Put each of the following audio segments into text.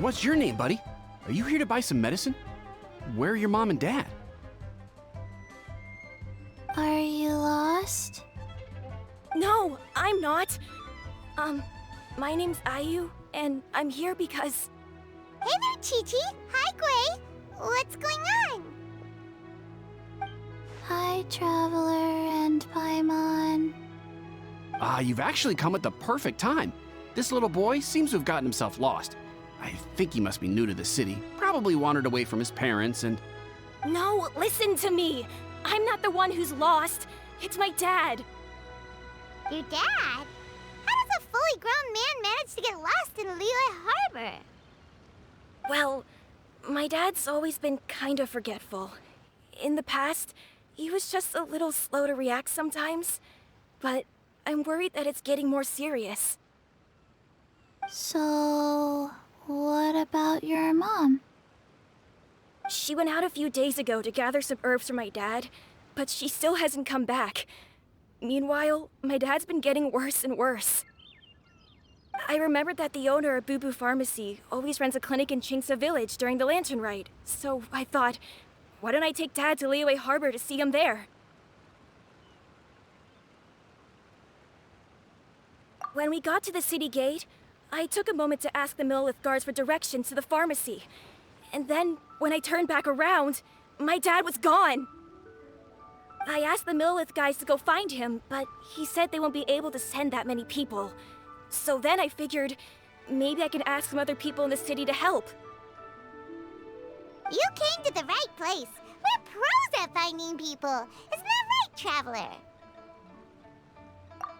What's your name, buddy? Are you here to buy some medicine? Where are your mom and dad? Are you lost? No, I'm not. My name's Ayu, and I'm here because... Hey there, Qiqi. Hi, Gui. What's going on? Hi, Traveler and Paimon. You've actually come at the perfect time. This little boy seems to have gotten himself lost. I think he must be new to the city. Probably wandered away from his parents and... No, listen to me. I'm not the one who's lost. It's my dad. Your dad? How does a fully grown man manage to get lost in Liyue Harbor? Well, my dad's always been kind of forgetful. In the past, he was just a little slow to react sometimes. But I'm worried that it's getting more serious. So, what about your mom? She went out a few days ago to gather some herbs for my dad, but she still hasn't come back. Meanwhile, my dad's been getting worse and worse. I remembered that the owner of Boo Boo Pharmacy always runs a clinic in Qingce Village during the Lantern Rite, so I thought, why don't I take Dad to Liyue Harbor to see him there? When we got to the city gate, I took a moment to ask the Millelith guards for directions to the pharmacy. And then, when I turned back around, my dad was gone. I asked the Millelith guys to go find him, but he said they won't be able to send that many people. So then I figured, maybe I can ask some other people in the city to help. You came to the right place. We're pros at finding people. Isn't that right, Traveler?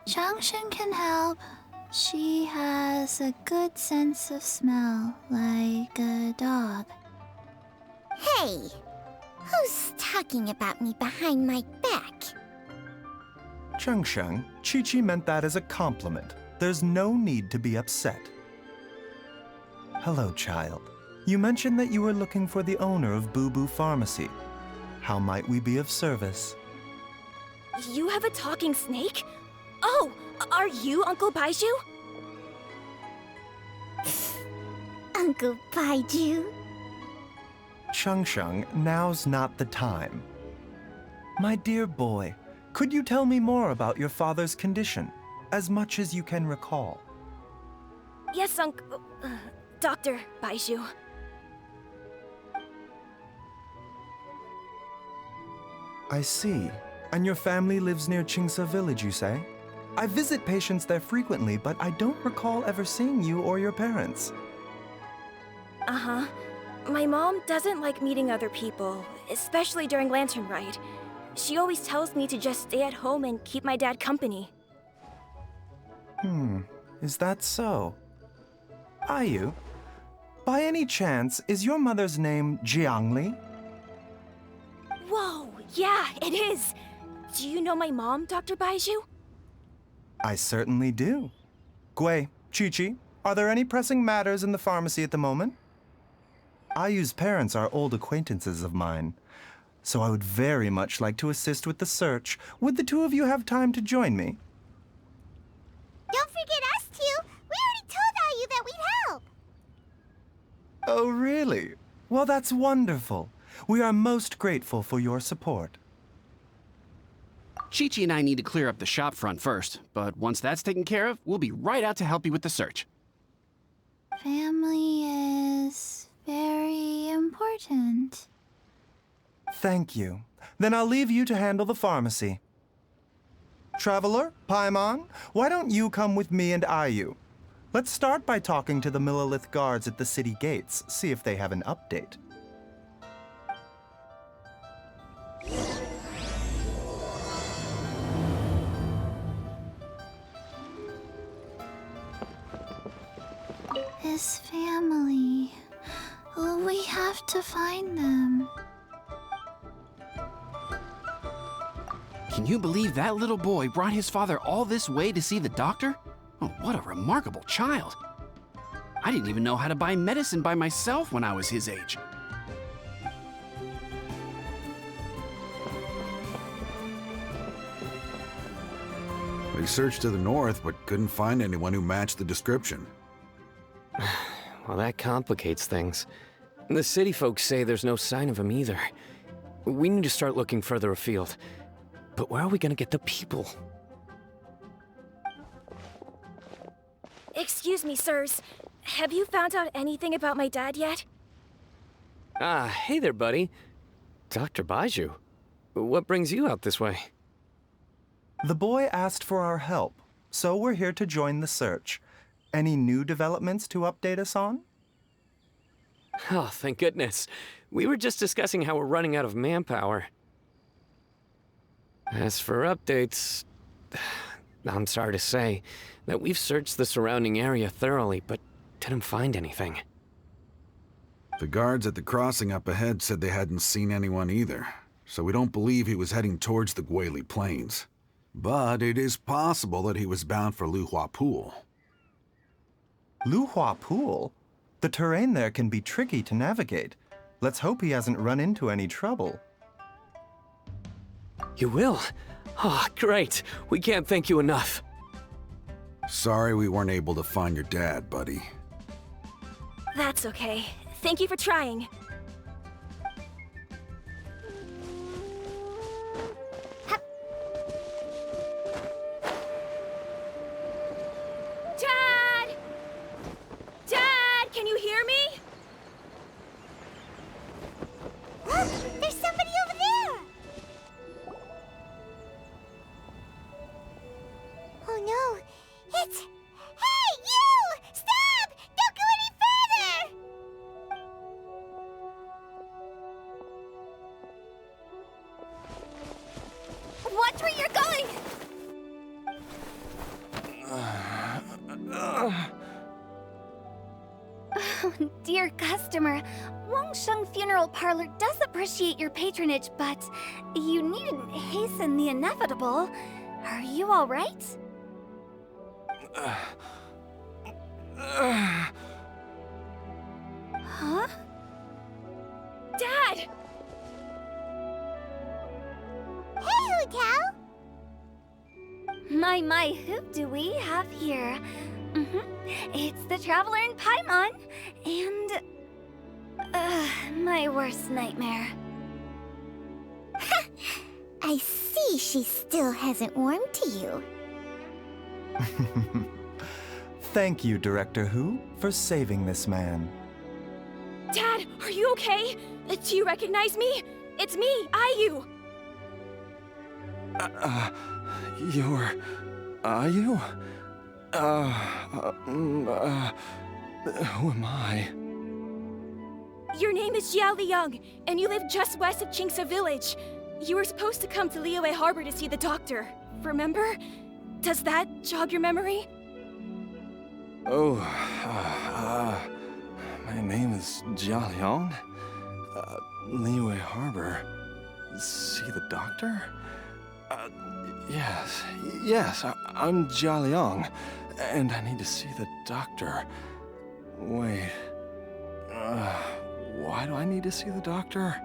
Genshin can help. She has a good sense of smell, like a dog. Hey, who's talking about me behind my back? Chengsheng, Qiqi meant that as a compliment. There's no need to be upset. Hello, child. You mentioned that you were looking for the owner of Boo Boo Pharmacy. How might we be of service? You have a talking snake? Oh, are you Uncle Baizhu? Uncle Baizhu? Chengsheng, now's not the time. My dear boy, could you tell me more about your father's condition, as much as you can recall? Yes, Dr. Baizhu. I see. And your family lives near Qingce Village, you say? I visit patients there frequently, but I don't recall ever seeing you or your parents. Uh-huh. My mom doesn't like meeting other people, especially during Lantern Rite. She always tells me to just stay at home and keep my dad company. Is that so? Ayu, by any chance, is your mother's name Jiangli? Whoa, yeah, it is! Do you know my mom, Dr. Baizhu? I certainly do. Gui, Qiqi, are there any pressing matters in the pharmacy at the moment? Ayu's parents are old acquaintances of mine, so I would very much like to assist with the search. Would the two of you have time to join me? Don't forget us two. We already told Ayu that we'd help. Oh, really? Well, that's wonderful. We are most grateful for your support. Qiqi and I need to clear up the shop front first, but once that's taken care of, we'll be right out to help you with the search. Family is very important. Thank you. Then I'll leave you to handle the pharmacy. Traveler, Paimon, why don't you come with me and Ayu? Let's start by talking to the Millelith guards at the city gates, see if they have an update. His family. We have to find them. Can you believe that little boy brought his father all this way to see the doctor? Oh, what a remarkable child. I didn't even know how to buy medicine by myself when I was his age. We searched to the north, but couldn't find anyone who matched the description. well, that complicates things. The city folks say there's no sign of him either. We need to start looking further afield. But where are we gonna get the people? Excuse me, sirs. Have you found out anything about my dad yet? Ah, hey there, buddy. Dr. Baizhu. What brings you out this way? The boy asked for our help, so we're here to join the search. Any new developments to update us on? Oh, thank goodness. We were just discussing how we're running out of manpower. As for updates, I'm sorry to say that we've searched the surrounding area thoroughly, but didn't find anything. The guards at the crossing up ahead said they hadn't seen anyone either, so we don't believe he was heading towards the Gui Plains. But it is possible that he was bound for Luhua Pool. Luhua Pool? The terrain there can be tricky to navigate. Let's hope he hasn't run into any trouble. You will? Oh, great. We can't thank you enough. Sorry we weren't able to find your dad, buddy. That's okay. Thank you for trying. Dad! Dad, can you hear me? There's somebody over there! Oh no, it's... Hey, you! Stop! Don't go any further! Watch where you're going! Oh, dear customer, Wangsheng Funeral Parlor does appreciate your patronage, but you needn't hasten the inevitable. Are you all right? Huh? Dad! Hey, Hotel! My, who do we have here? It's the Traveler in Paimon, and... my worst nightmare. I see she still hasn't warmed to you. Thank you, Director Hu, for saving this man. Dad, are you okay? Do you recognize me? It's me, Ayu. You? Who am I? Your name is Jia Liang, and you live just west of Qingce Village. You were supposed to come to Liyue Harbor to see the doctor. Remember? Does that jog your memory? Oh, my name is Jia Liang. Liyue Harbor. See the doctor? Yes, I'm Jia Liang, and I need to see the doctor. Wait, why do I need to see the doctor?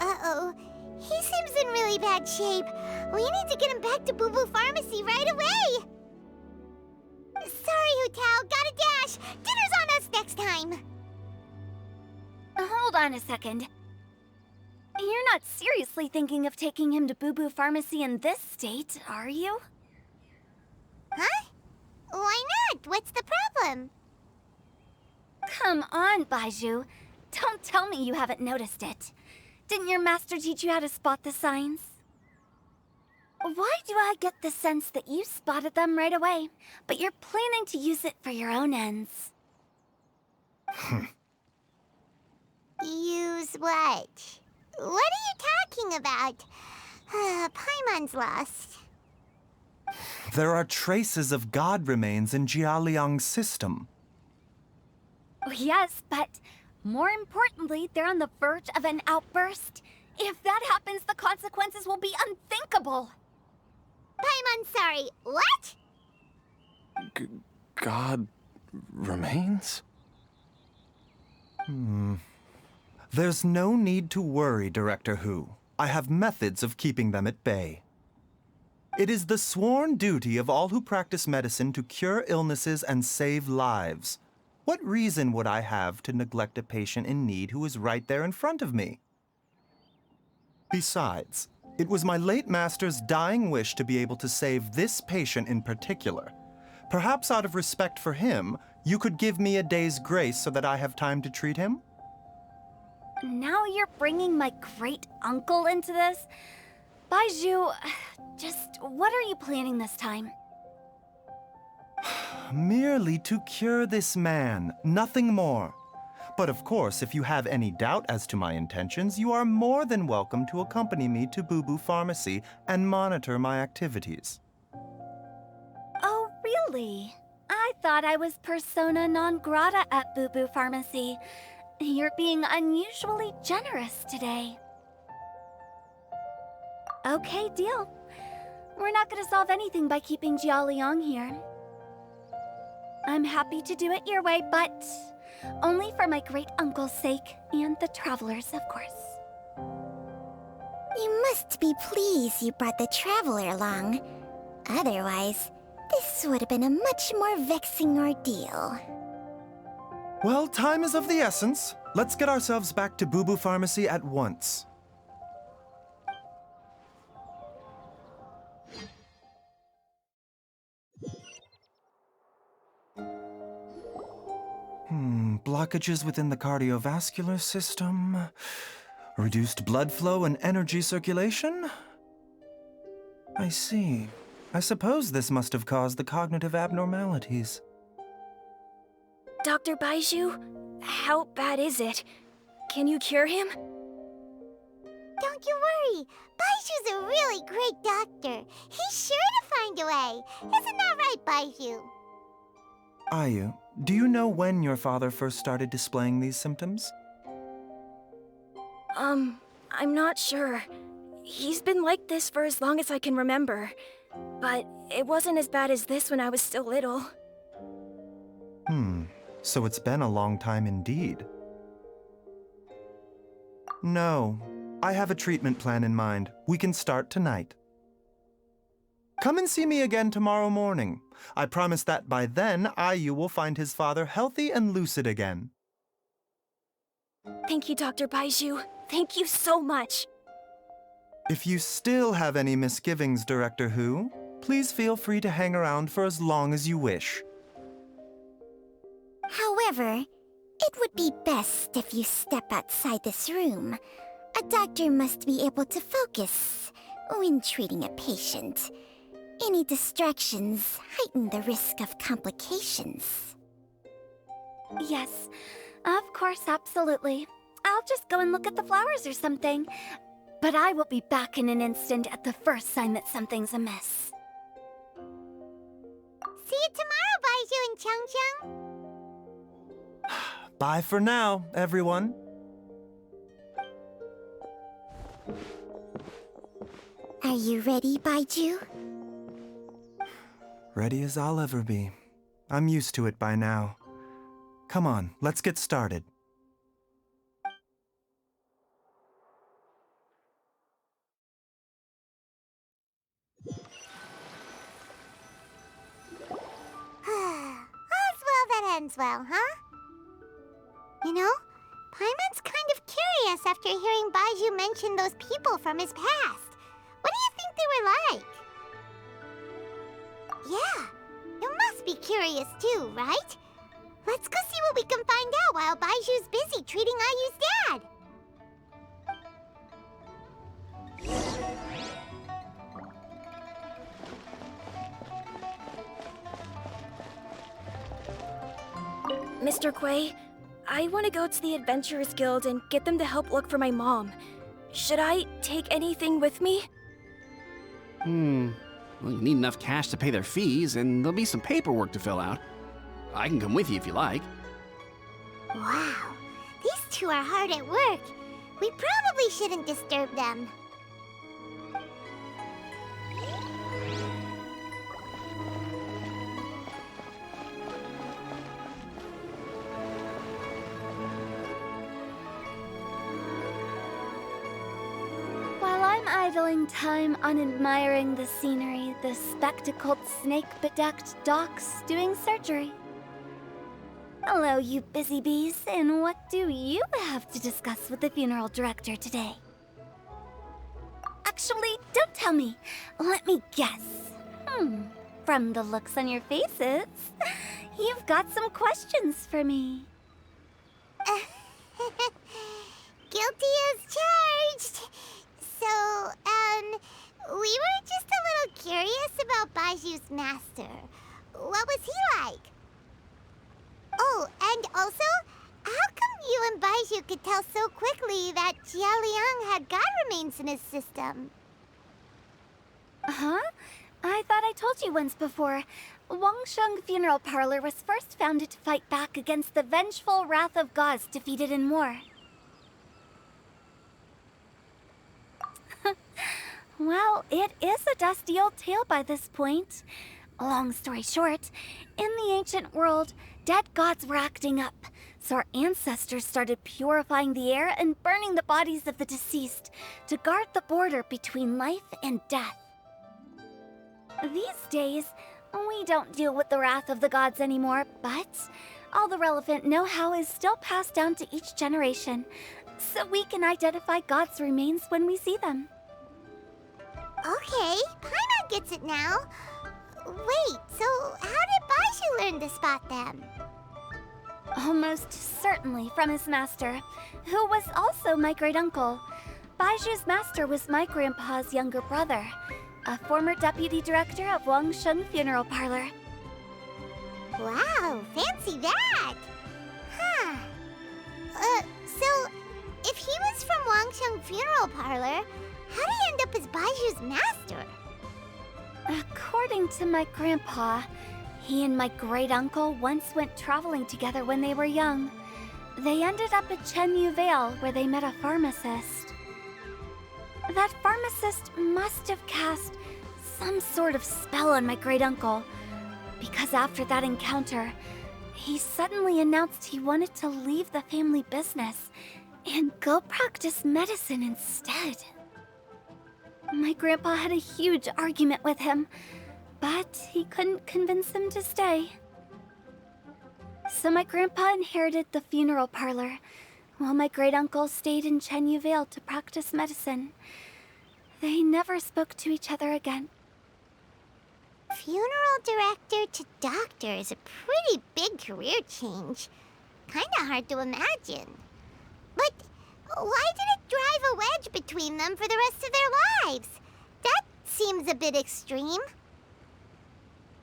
Uh-oh. He seems in really bad shape. We need to get him back to Boo Boo Pharmacy right away. Sorry, Hotel. Gotta dash. Dinner's on us next time. Hold on a second. You're not seriously thinking of taking him to Boo Boo Pharmacy in this state, are you? Huh? Why not? What's the problem? Come on, Baizhu. Don't tell me you haven't noticed it. Didn't your master teach you how to spot the signs? Why do I get the sense that you spotted them right away, but you're planning to use it for your own ends? Use what? What are you talking about? Paimon's lost. There are traces of god remains in Jia Liang's system. Yes, but more importantly, they're on the verge of an outburst. If that happens, the consequences will be unthinkable. Paimon, sorry, what? God remains? There's no need to worry, Director Hu. I have methods of keeping them at bay. It is the sworn duty of all who practice medicine to cure illnesses and save lives. What reason would I have to neglect a patient in need who is right there in front of me? Besides, it was my late master's dying wish to be able to save this patient in particular. Perhaps out of respect for him, you could give me a day's grace so that I have time to treat him? Now you're bringing my great-uncle into this? Baizhu, just what are you planning this time? Merely to cure this man, nothing more. But of course, if you have any doubt as to my intentions, you are more than welcome to accompany me to Boo Boo Pharmacy and monitor my activities. Oh, really? I thought I was persona non grata at Boo Boo Pharmacy. You're being unusually generous today. Okay, deal. We're not gonna solve anything by keeping Jialiang here. I'm happy to do it your way, but only for my great-uncle's sake and the travelers, of course. You must be pleased you brought the traveler along. Otherwise, this would have been a much more vexing ordeal. Well, time is of the essence. Let's get ourselves back to Boo Boo Pharmacy at once. Blockages within the cardiovascular system, reduced blood flow and energy circulation? I see. I suppose this must have caused the cognitive abnormalities. Dr. Baizhu, how bad is it? Can you cure him? Don't you worry. Baizhu's a really great doctor. He's sure to find a way. Isn't that right, Baizhu? Ayu, do you know when your father first started displaying these symptoms? I'm not sure. He's been like this for as long as I can remember. But it wasn't as bad as this when I was still little. So it's been a long time indeed. No, I have a treatment plan in mind. We can start tonight. Come and see me again tomorrow morning. I promise that by then, Ayu will find his father healthy and lucid again. Thank you, Dr. Baizhu. Thank you so much. If you still have any misgivings, Director Hu, please feel free to hang around for as long as you wish. However, it would be best if you step outside this room. A doctor must be able to focus when treating a patient. Any distractions heighten the risk of complications. Yes, of course, absolutely. I'll just go and look at the flowers or something. But I will be back in an instant at the first sign that something's amiss. See you tomorrow, Baizhu and Changcheng. Bye for now, everyone. Are you ready, Baizhu? Ready as I'll ever be. I'm used to it by now. Come on, let's get started. All's well that ends well, huh? You know, Paimon's kind of curious after hearing Baizhu mention those people from his past. What do you think they were like? Yeah, you must be curious too, right? Let's go see what we can find out while Baizhu's busy treating Ayu's dad. Mr. Gui, I want to go to the Adventurers Guild and get them to help look for my mom. Should I take anything with me? Well, you need enough cash to pay their fees, and there'll be some paperwork to fill out. I can come with you if you like. Wow, these two are hard at work. We probably shouldn't disturb them. While I'm idling time on admiring the scenery, the spectacled snake-bedecked docs doing surgery. Hello, you busy bees, and what do you have to discuss with the funeral director today? Actually, don't tell me. Let me guess. From the looks on your faces, you've got some questions for me. Guilty as charged. So, we were just a little curious about Baizhu's master. What was he like? Oh, and also, how come you and Baizhu could tell so quickly that Jia Liang had god remains in his system? Huh? I thought I told you once before. Wangsheng Funeral Parlor was first founded to fight back against the vengeful wrath of gods defeated in war. Well, it is a dusty old tale by this point. Long story short, in the ancient world, dead gods were acting up, so our ancestors started purifying the air and burning the bodies of the deceased to guard the border between life and death. These days, we don't deal with the wrath of the gods anymore, but all the relevant know-how is still passed down to each generation, so we can identify gods' remains when we see them. Okay, Paimon gets it now. Wait, so how did Baizhu learn to spot them? Almost certainly from his master, who was also my great-uncle. Baizhu's master was my grandpa's younger brother, a former deputy director of Wangsheng Funeral Parlor. Wow, fancy that! Huh. So, if he was from Wangsheng Funeral Parlor, how did he end up as Baizhu's master? According to my grandpa, he and my great-uncle once went traveling together when they were young. They ended up at Chenyu Vale, where they met a pharmacist. That pharmacist must have cast some sort of spell on my great-uncle, because after that encounter, he suddenly announced he wanted to leave the family business and go practice medicine instead. My grandpa had a huge argument with him, but he couldn't convince him to stay. So my grandpa inherited the funeral parlor, while my great-uncle stayed in Chenyu Vale to practice medicine. They never spoke to each other again. Funeral director to doctor is a pretty big career change. Kinda hard to imagine. But why did it drive a wedge between them for the rest of their lives? That seems a bit extreme.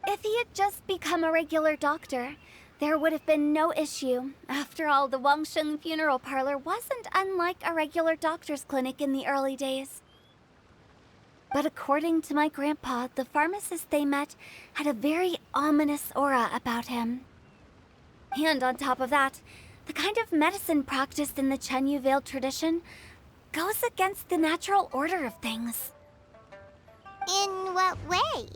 If he had just become a regular doctor, there would have been no issue. After all, the Wangsheng Funeral Parlor wasn't unlike a regular doctor's clinic in the early days. But according to my grandpa, the pharmacist they met had a very ominous aura about him. And on top of that, the kind of medicine practiced in the Chenyu Vale tradition goes against the natural order of things. In what way?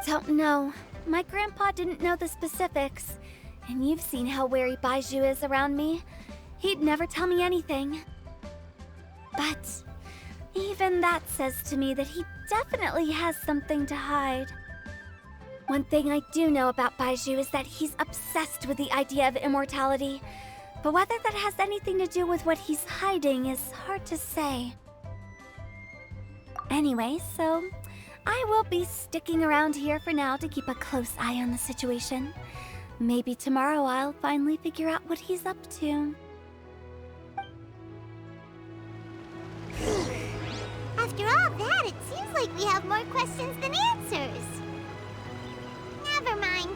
Don't know. My grandpa didn't know the specifics, and you've seen how wary Baizhu is around me. He'd never tell me anything. But even that says to me that he definitely has something to hide. One thing I do know about Baizhu is that he's obsessed with the idea of immortality, but whether that has anything to do with what he's hiding is hard to say. Anyway, so I will be sticking around here for now to keep a close eye on the situation. Maybe tomorrow I'll finally figure out what he's up to. After all that, it seems like we have more questions than answers. Never mind.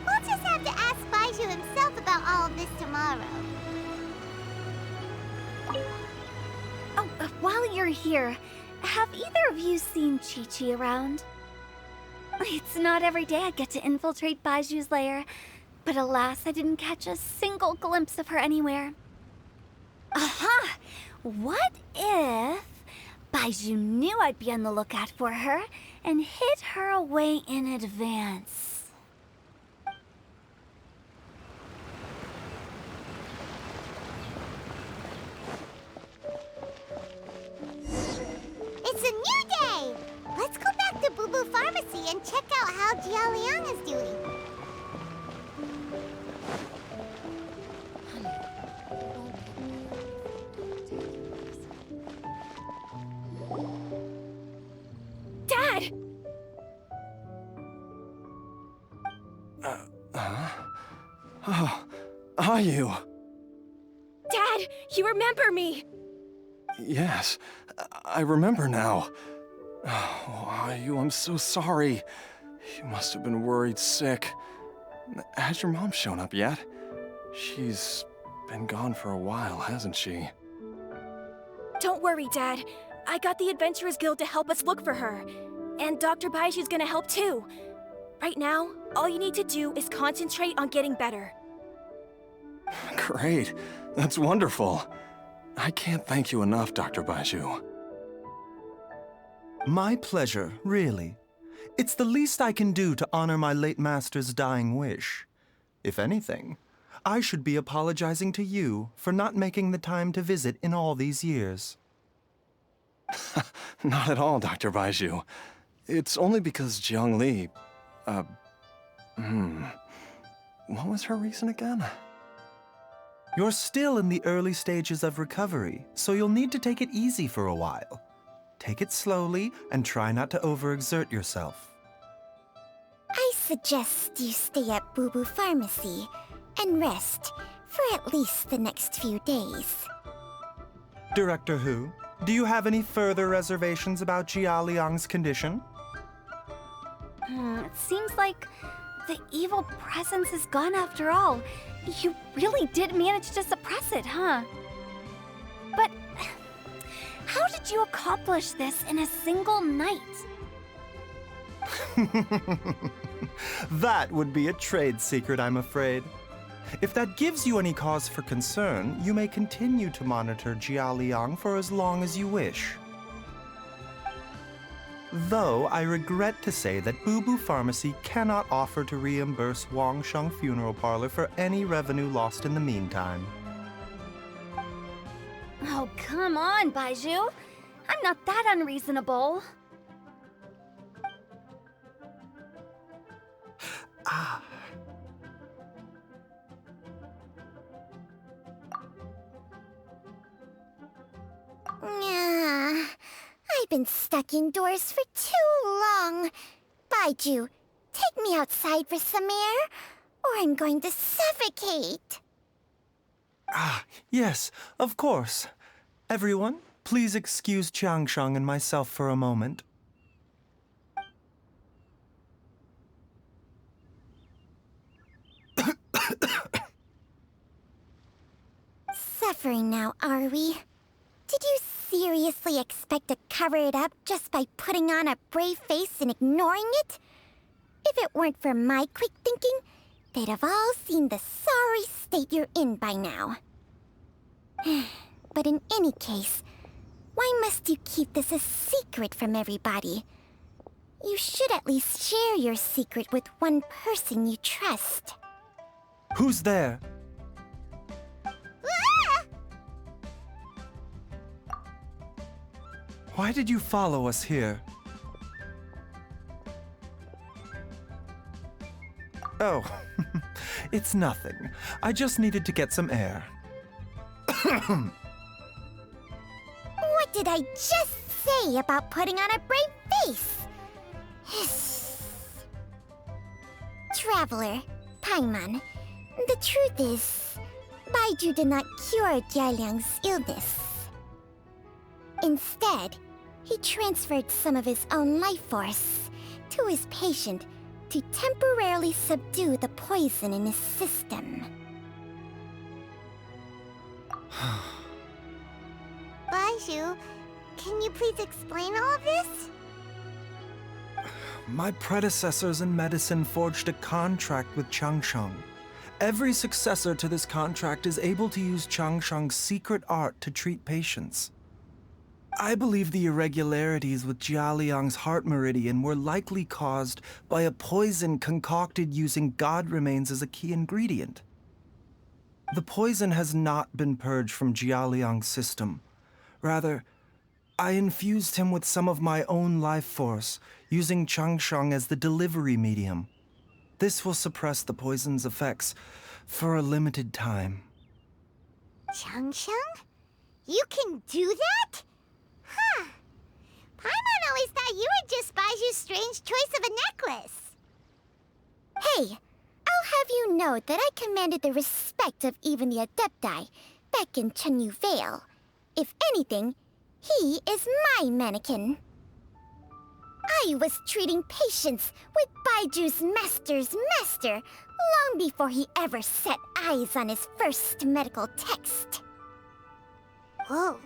We'll just have to ask Baizhu himself about all of this tomorrow. Oh, while you're here, have either of you seen Qiqi around? It's not every day I get to infiltrate Baizhu's lair, but alas, I didn't catch a single glimpse of her anywhere. Aha! What if Baizhu knew I'd be on the lookout for her and hid her away in advance? It's a new day! Let's go back to Boo Boo Pharmacy and check out how Jia Liang is doing. Oh, are you? Dad, you remember me! Yes, I remember now. Oh, are you? I'm so sorry. You must have been worried sick. Has your mom shown up yet? She's been gone for a while, hasn't she? Don't worry, Dad. I got the Adventurers Guild to help us look for her. And Dr. Baizhu's gonna help too. Right now, all you need to do is concentrate on getting better. Great. That's wonderful. I can't thank you enough, Dr. Baizhu. My pleasure, really. It's the least I can do to honor my late master's dying wish. If anything, I should be apologizing to you for not making the time to visit in all these years. Not at all, Dr. Baizhu. It's only because Jiang Li... What was her reason again? You're still in the early stages of recovery, so you'll need to take it easy for a while. Take it slowly and try not to overexert yourself. I suggest you stay at Boo Boo Pharmacy and rest for at least the next few days. Director Hu, do you have any further reservations about Jia Liang's condition? It seems like the evil presence is gone after all. You really did manage to suppress it, huh? But how did you accomplish this in a single night? That would be a trade secret, I'm afraid. If that gives you any cause for concern, you may continue to monitor Jia Liang for as long as you wish. Though I regret to say that Boo Boo Pharmacy cannot offer to reimburse Wang Sheng Funeral Parlor for any revenue lost in the meantime. Oh, come on, Baizhu. I'm not that unreasonable. I've been stuck indoors for too long. Baizhu, take me outside for some air, or I'm going to suffocate. Yes, of course. Everyone, please excuse Qiangsheng and myself for a moment. Suffering now, are we? Did you seriously expect to cover it up just by putting on a brave face and ignoring it? If it weren't for my quick thinking, they'd have all seen the sorry state you're in by now. But in any case, why must you keep this a secret from everybody? You should at least share your secret with one person you trust. Who's there? Why did you follow us here? Oh, it's nothing. I just needed to get some air. What did I just say about putting on a brave face? Traveler, Paimon, the truth is, Baizhu did not cure Jia Liang's illness. Instead, he transferred some of his own life force to his patient to temporarily subdue the poison in his system. Baizhu, can you please explain all of this? My predecessors in medicine forged a contract with Qiangsheng. Every successor to this contract is able to use Qiangsheng's secret art to treat patients. I believe the irregularities with Jia Liang's heart meridian were likely caused by a poison concocted using god remains as a key ingredient. The poison has not been purged from Jia Liang's system. Rather, I infused him with some of my own life force, using Qiangsheng as the delivery medium. This will suppress the poison's effects for a limited time. Qiangsheng? You can do that? Huh. Paimon always thought you were just Baizhu's strange choice of a necklace. Hey, have you know that I commanded the respect of even the Adepti back in Chenyu Vale. If anything, he is my mannequin. I was treating patients with Baizhu's master's master long before he ever set eyes on his first medical text. Whoa.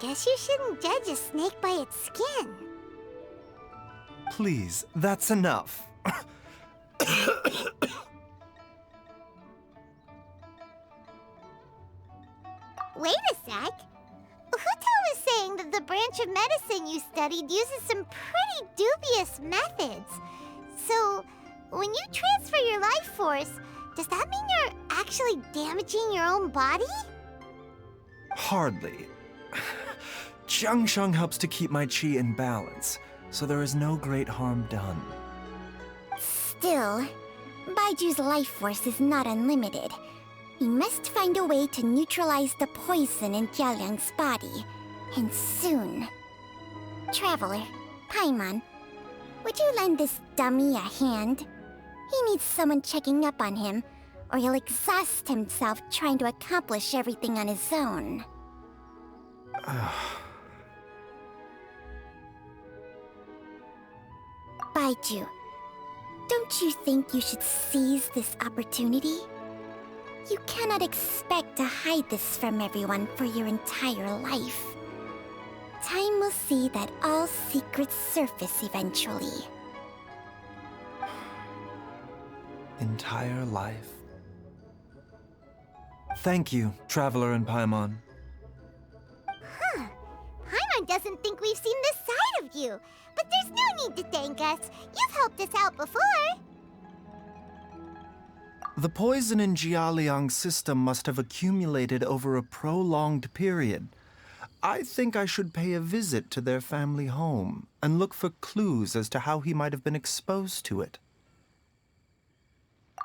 Guess you shouldn't judge a snake by its skin. Please, that's enough. Wait a sec. Huto was saying that the branch of medicine you studied uses some pretty dubious methods. So, when you transfer your life force, does that mean you're actually damaging your own body? Hardly. Jiangsheng helps to keep my qi in balance, so there is no great harm done. Still, Baiju's life force is not unlimited. We must find a way to neutralize the poison in Jialiang's body, and soon. Traveler, Paimon, would you lend this dummy a hand? He needs someone checking up on him, or he'll exhaust himself trying to accomplish everything on his own. Baizhu, don't you think you should seize this opportunity? You cannot expect to hide this from everyone for your entire life. Time will see that all secrets surface eventually. Entire life. Thank you, Traveler and Paimon. Huh. Paimon doesn't think we've seen this side of you. But there's no need to thank us. You've helped us out before. The poison in Jialiang's system must have accumulated over a prolonged period. I think I should pay a visit to their family home and look for clues as to how he might have been exposed to it.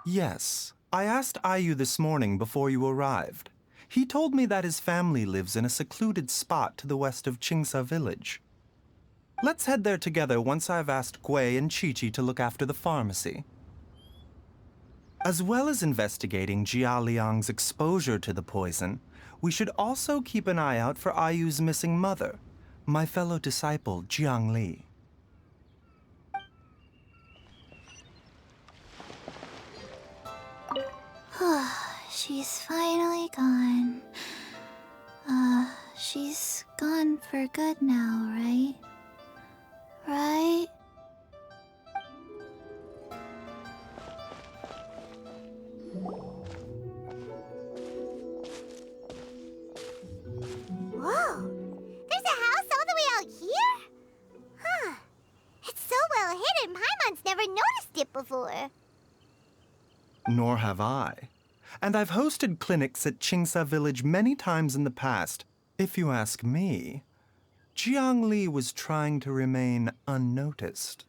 Yes, I asked Ayu this morning before you arrived. He told me that his family lives in a secluded spot to the west of Qingsa village. Let's head there together once I've asked Gui and Qiqi to look after the pharmacy. As well as investigating Jialiang's exposure to the poison, we should also keep an eye out for Ayu's missing mother, my fellow disciple Jiangli. She's finally gone. She's gone for good now, right? Right? Whoa! There's a house all the way out here? Huh. It's so well hidden, Paimon's never noticed it before. Nor have I. And I've hosted clinics at Qingsa village many times in the past. If you ask me, Jiangli was trying to remain unnoticed.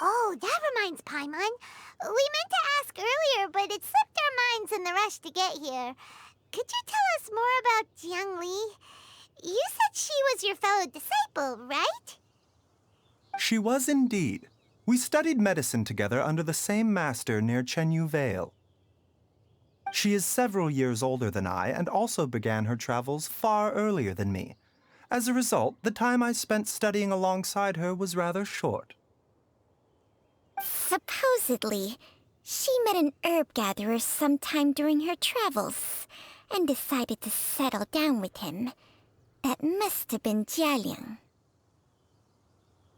Oh, that reminds Paimon. We meant to ask earlier, but it slipped our minds in the rush to get here. Could you tell us more about Jiangli? You said she was your fellow disciple, right? She was indeed. We studied medicine together under the same master near Chenyu Vale. She is several years older than I and also began her travels far earlier than me. As a result, the time I spent studying alongside her was rather short. Supposedly, she met an herb gatherer sometime during her travels and decided to settle down with him. That must have been Jialiang.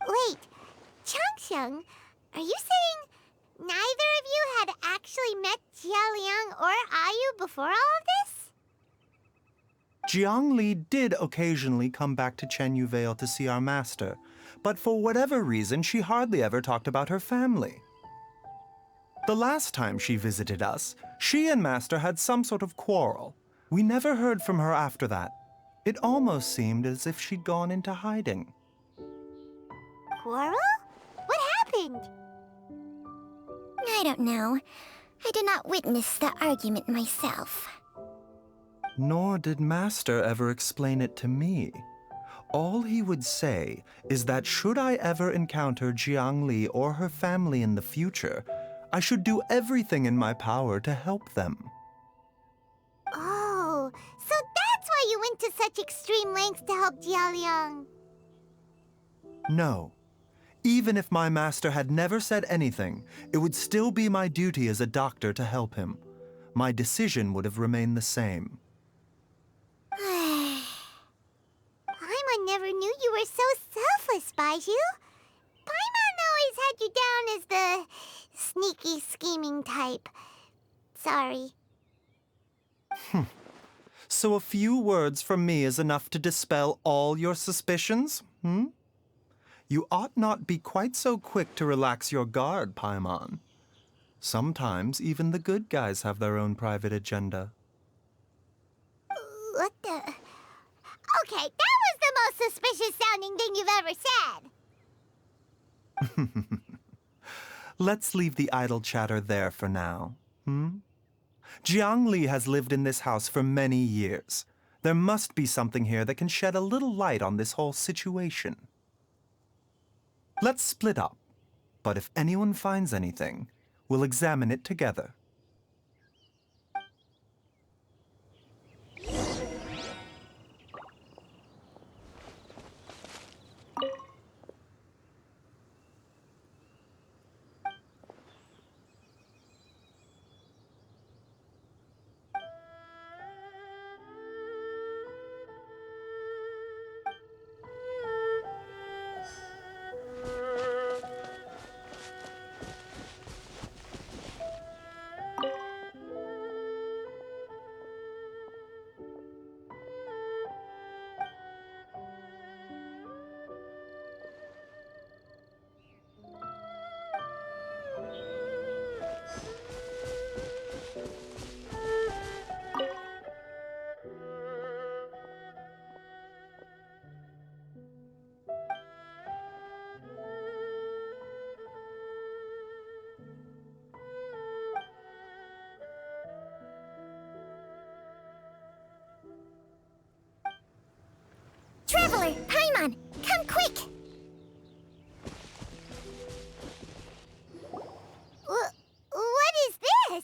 Wait, Changsheng, are you saying neither of you had actually met Jialiang or Ayu before all of this? Jiangli did occasionally come back to Chenyu Vale to see our master, but for whatever reason, she hardly ever talked about her family. The last time she visited us, she and Master had some sort of quarrel. We never heard from her after that. It almost seemed as if she'd gone into hiding. Quarrel? What happened? I don't know. I did not witness the argument myself. Nor did Master ever explain it to me. All he would say is that should I ever encounter Jiangli or her family in the future, I should do everything in my power to help them. Oh, so that's why you went to such extreme lengths to help Jialiang. No. Even if my master had never said anything, it would still be my duty as a doctor to help him. My decision would have remained the same. Paimon never knew you were so selfless, Baizhu. Paimon always had you down as the sneaky, scheming type. Sorry. So a few words from me is enough to dispel all your suspicions, You ought not be quite so quick to relax your guard, Paimon. Sometimes even the good guys have their own private agenda. What the... Okay, that was the most suspicious sounding thing you've ever said. Let's leave the idle chatter there for now, Jiang Li has lived in this house for many years. There must be something here that can shed a little light on this whole situation. Let's split up, but if anyone finds anything, we'll examine it together. Traveler, Paimon, come quick! What is this?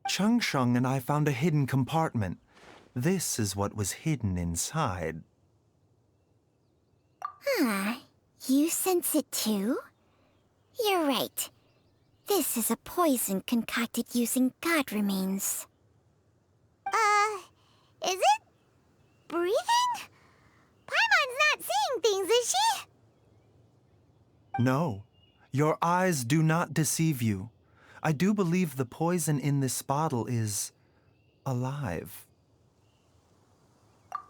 Chung Sheng and I found a hidden compartment. This is what was hidden inside. You sense it too? You're right. This is a poison concocted using god remains. Is it? Breathing? Paimon's not seeing things, is she? No, your eyes do not deceive you. I do believe the poison in this bottle is alive.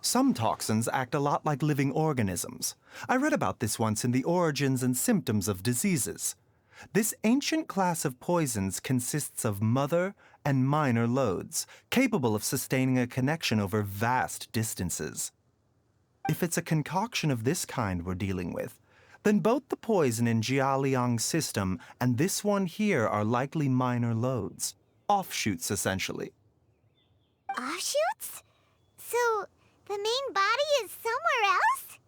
Some toxins act a lot like living organisms. I read about this once in the Origins and Symptoms of Diseases. This ancient class of poisons consists of mother and minor loads, capable of sustaining a connection over vast distances. If it's a concoction of this kind we're dealing with, then both the poison in Jialiang's system and this one here are likely minor loads. Offshoots, essentially. Offshoots? So, the main body is somewhere else?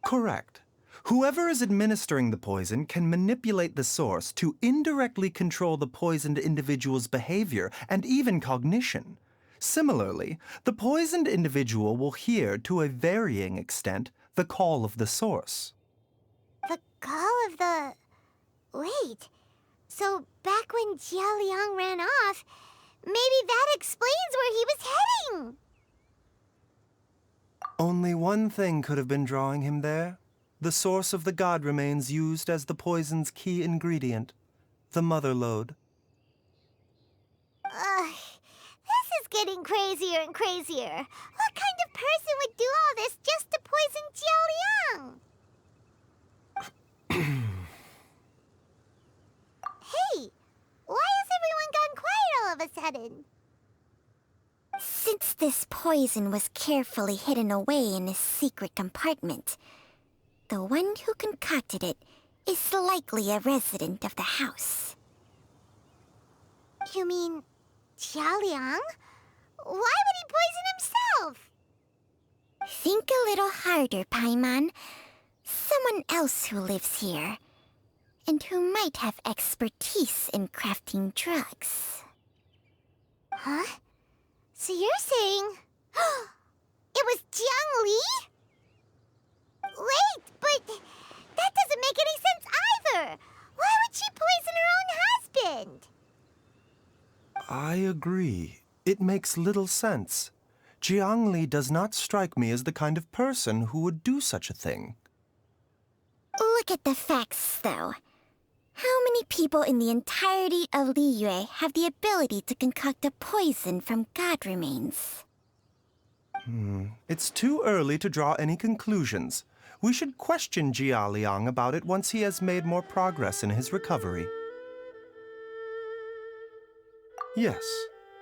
Correct. Whoever is administering the poison can manipulate the source to indirectly control the poisoned individual's behavior and even cognition. Similarly, the poisoned individual will hear, to a varying extent, the call of the source. The call of the... Wait. So, back when Jialiang ran off, maybe that explains where he was heading! Only one thing could have been drawing him there. The source of the god remains used as the poison's key ingredient, the mother lode. This is getting crazier and crazier. What kind of person would do all this just to poison Jialiang? Hey, why has everyone gone quiet all of a sudden? Since this poison was carefully hidden away in a secret compartment, the one who concocted it is likely a resident of the house. You mean Jialiang? Why would he poison himself? Think a little harder, Paimon. Someone else who lives here. and who might have expertise in crafting drugs. Huh? So you're saying... it was Jiang Li? Wait, but that doesn't make any sense either! Why would she poison her own husband? I agree. It makes little sense. Jiang Li does not strike me as the kind of person who would do such a thing. Look at the facts, though. How many people in the entirety of Liyue have the ability to concoct a poison from god remains? It's too early to draw any conclusions. We should question Jia Liang about it once he has made more progress in his recovery. Yes.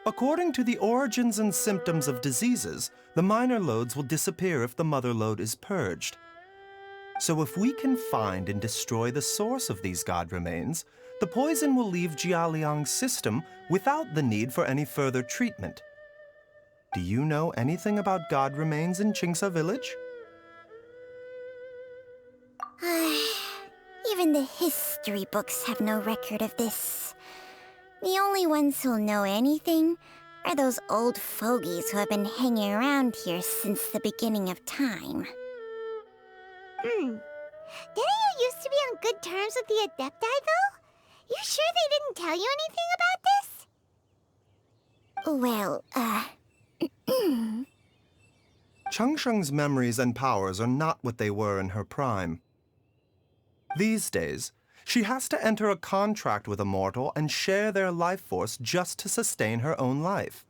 According to the origins and symptoms of diseases, the minor loads will disappear if the mother load is purged. So if we can find and destroy the source of these god remains, the poison will leave Jia Liang's system without the need for any further treatment. Do you know anything about god remains in Qingce village? Even the history books have no record of this. The only ones who'll know anything are those old fogies who have been hanging around here since the beginning of time. Didn't you used to be on good terms with the Adepti, though? You sure they didn't tell you anything about this? Well, Changsheng's memories and powers are not what they were in her prime. These days, she has to enter a contract with a mortal and share their life force just to sustain her own life.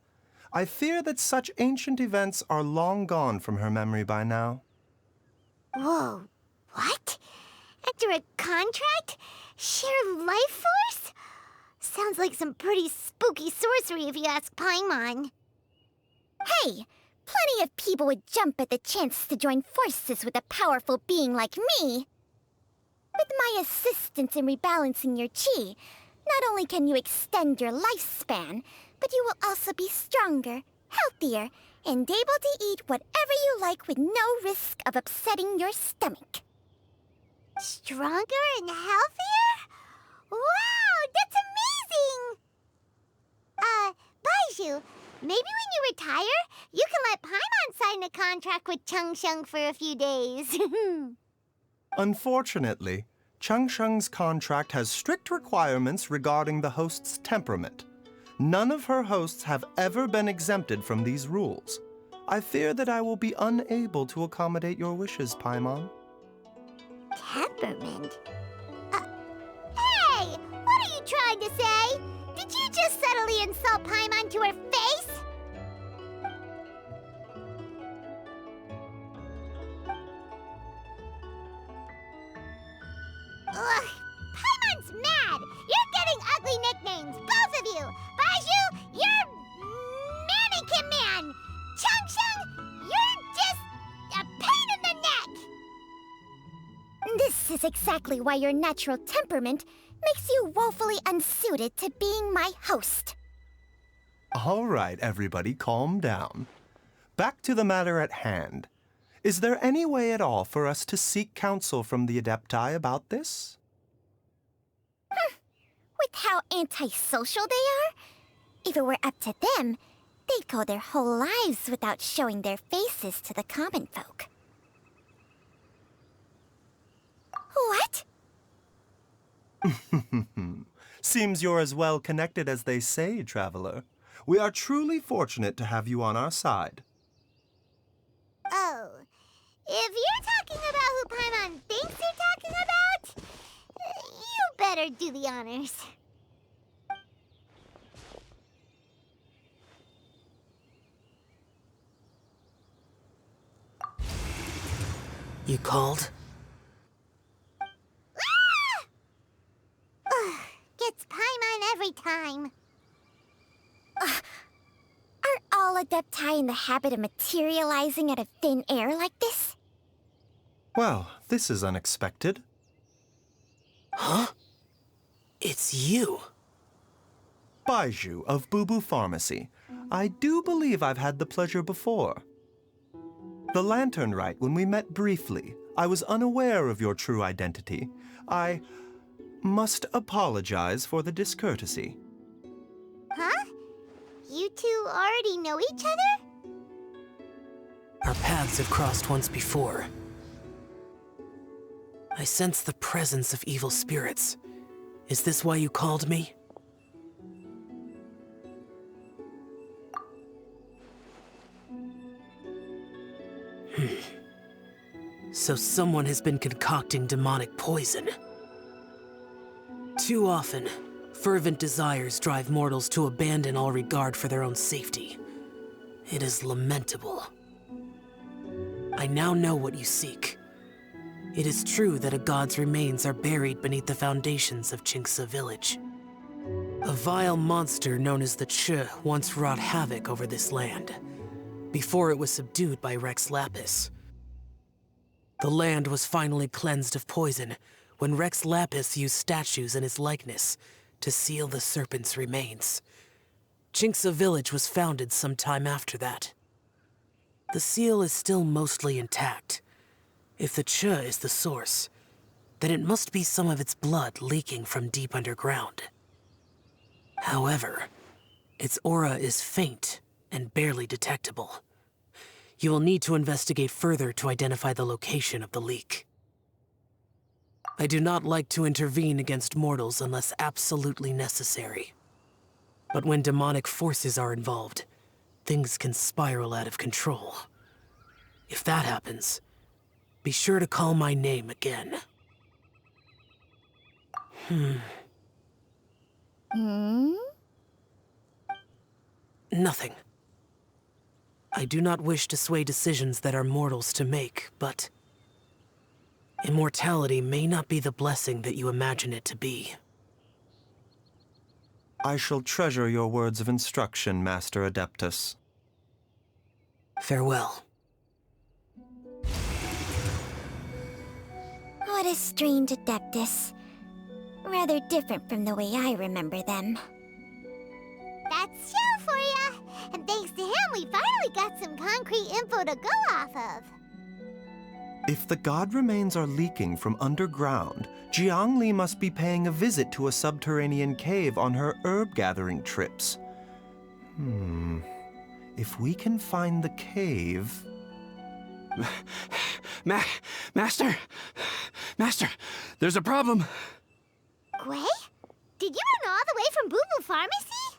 I fear that such ancient events are long gone from her memory by now. Whoa, what? After a contract? Share life force? Sounds like some pretty spooky sorcery if you ask Paimon. Hey, plenty of people would jump at the chance to join forces with a powerful being like me. With my assistance in rebalancing your chi, not only can you extend your lifespan, but you will also be stronger, healthier, and able to eat whatever you like with no risk of upsetting your stomach. Stronger and healthier? Wow, that's amazing! Baizhu, maybe when you retire, you can let Paimon sign a contract with Changsheng for a few days. Unfortunately, Changsheng's contract has strict requirements regarding the host's temperament. None of her hosts have ever been exempted from these rules. I fear that I will be unable to accommodate your wishes, Paimon. Temperament? Hey! What are you trying to say? Did you just subtly insult Paimon to her face? Ugh! Paimon's mad! You're getting ugly nicknames, both of you! Baizhu, you're Mannequin Man! Changsheng, you're just a pain in the neck! This is exactly why your natural temperament makes you woefully unsuited to being my host. All right, everybody, calm down. Back to the matter at hand. Is there any way at all for us to seek counsel from the Adepti about this? With how antisocial they are? If it were up to them, they'd go their whole lives without showing their faces to the common folk. What? Seems you're as well connected as they say, Traveler. We are truly fortunate to have you on our side. Oh, if you're talking about who Paimon thinks you're talking about, you better do the honors. You called? Gets Paimon every time. Are all Adepti in the habit of materializing out of thin air like this? Well, this is unexpected. Huh? It's you. Baizhu of Boo Boo Pharmacy. I do believe I've had the pleasure before. The Lantern Rite, when we met briefly, I was unaware of your true identity. Must apologize for the discourtesy. Huh? You two already know each other? Our paths have crossed once before. I sense the presence of evil spirits. Is this why you called me? So someone has been concocting demonic poison. Too often, fervent desires drive mortals to abandon all regard for their own safety. It is lamentable. I now know what you seek. It is true that a god's remains are buried beneath the foundations of Qiqi village. A vile monster known as the Qiqi once wrought havoc over this land, before it was subdued by Rex Lapis. The land was finally cleansed of poison when Rex Lapis used statues in his likeness to seal the serpent's remains. Qiqi village was founded some time after that. The seal is still mostly intact. If the Qiqi is the source, then it must be some of its blood leaking from deep underground. However, its aura is faint and barely detectable. You will need to investigate further to identify the location of the leak. I do not like to intervene against mortals unless absolutely necessary. But when demonic forces are involved, things can spiral out of control. If that happens, be sure to call my name again. Nothing. I do not wish to sway decisions that are mortals to make, but immortality may not be the blessing that you imagine it to be. I shall treasure your words of instruction, Master Adeptus. Farewell. What a strange Adeptus. Rather different from the way I remember them. That's Shell for ya! And thanks to him, we finally got some concrete info to go off of. If the god remains are leaking from underground, Jiangli must be paying a visit to a subterranean cave on her herb-gathering trips. If we can find the cave... Master! Master, there's a problem. Gui? Did you run all the way from Boo Boo Pharmacy?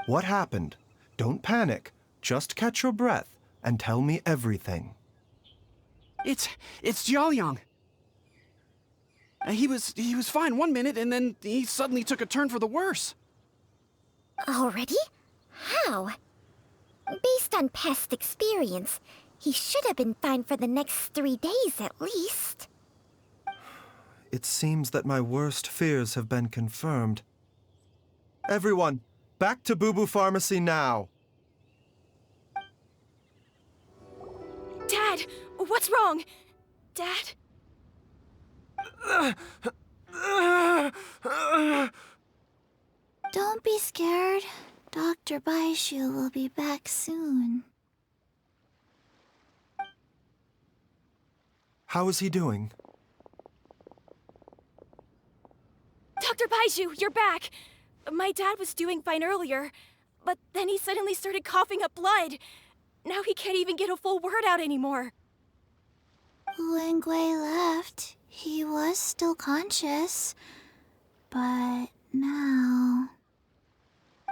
What happened? Don't panic. Just catch your breath and tell me everything. It's Jiaoliang. He was fine one minute, and then he suddenly took a turn for the worse. Already? How? Based on past experience, he should have been fine for the next 3 days at least. It seems that my worst fears have been confirmed. Everyone, back to Boo Boo Pharmacy now! Dad, what's wrong? Dad? Don't be scared. Dr. Baizhu will be back soon. How is he doing? Dr. Baizhu, you're back! My dad was doing fine earlier, but then he suddenly started coughing up blood. Now he can't even get a full word out anymore. When Gui left, he was still conscious. But now...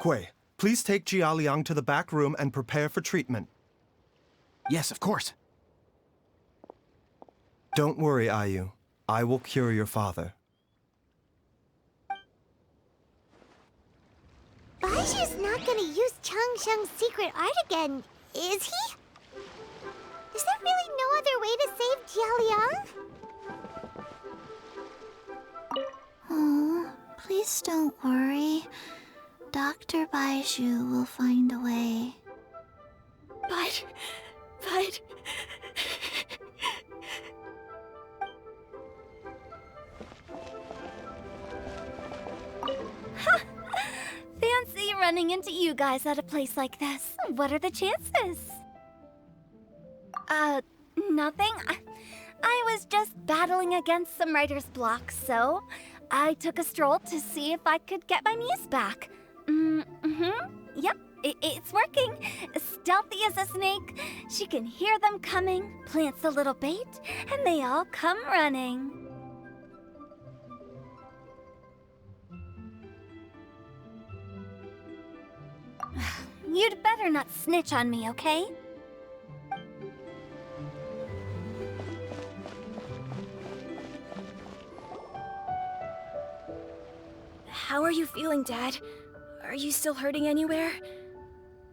Gui, please take Jiaoliang to the back room and prepare for treatment. Yes, of course. Don't worry, Ayu. I will cure your father. Baizhu's not gonna use Changsheng's secret art again, is he? Is there really no other way to save Jiaoliang? Oh, please don't worry. Dr. Baizhu will find a way. But... Fancy running into you guys at a place like this. What are the chances? Nothing. I was just battling against some writer's block, so I took a stroll to see if I could get my muse back. Yep, it's working. Stealthy as a snake, she can hear them coming, plants a little bait, and they all come running. You'd better not snitch on me, okay? How are you feeling, Dad? Are you still hurting anywhere?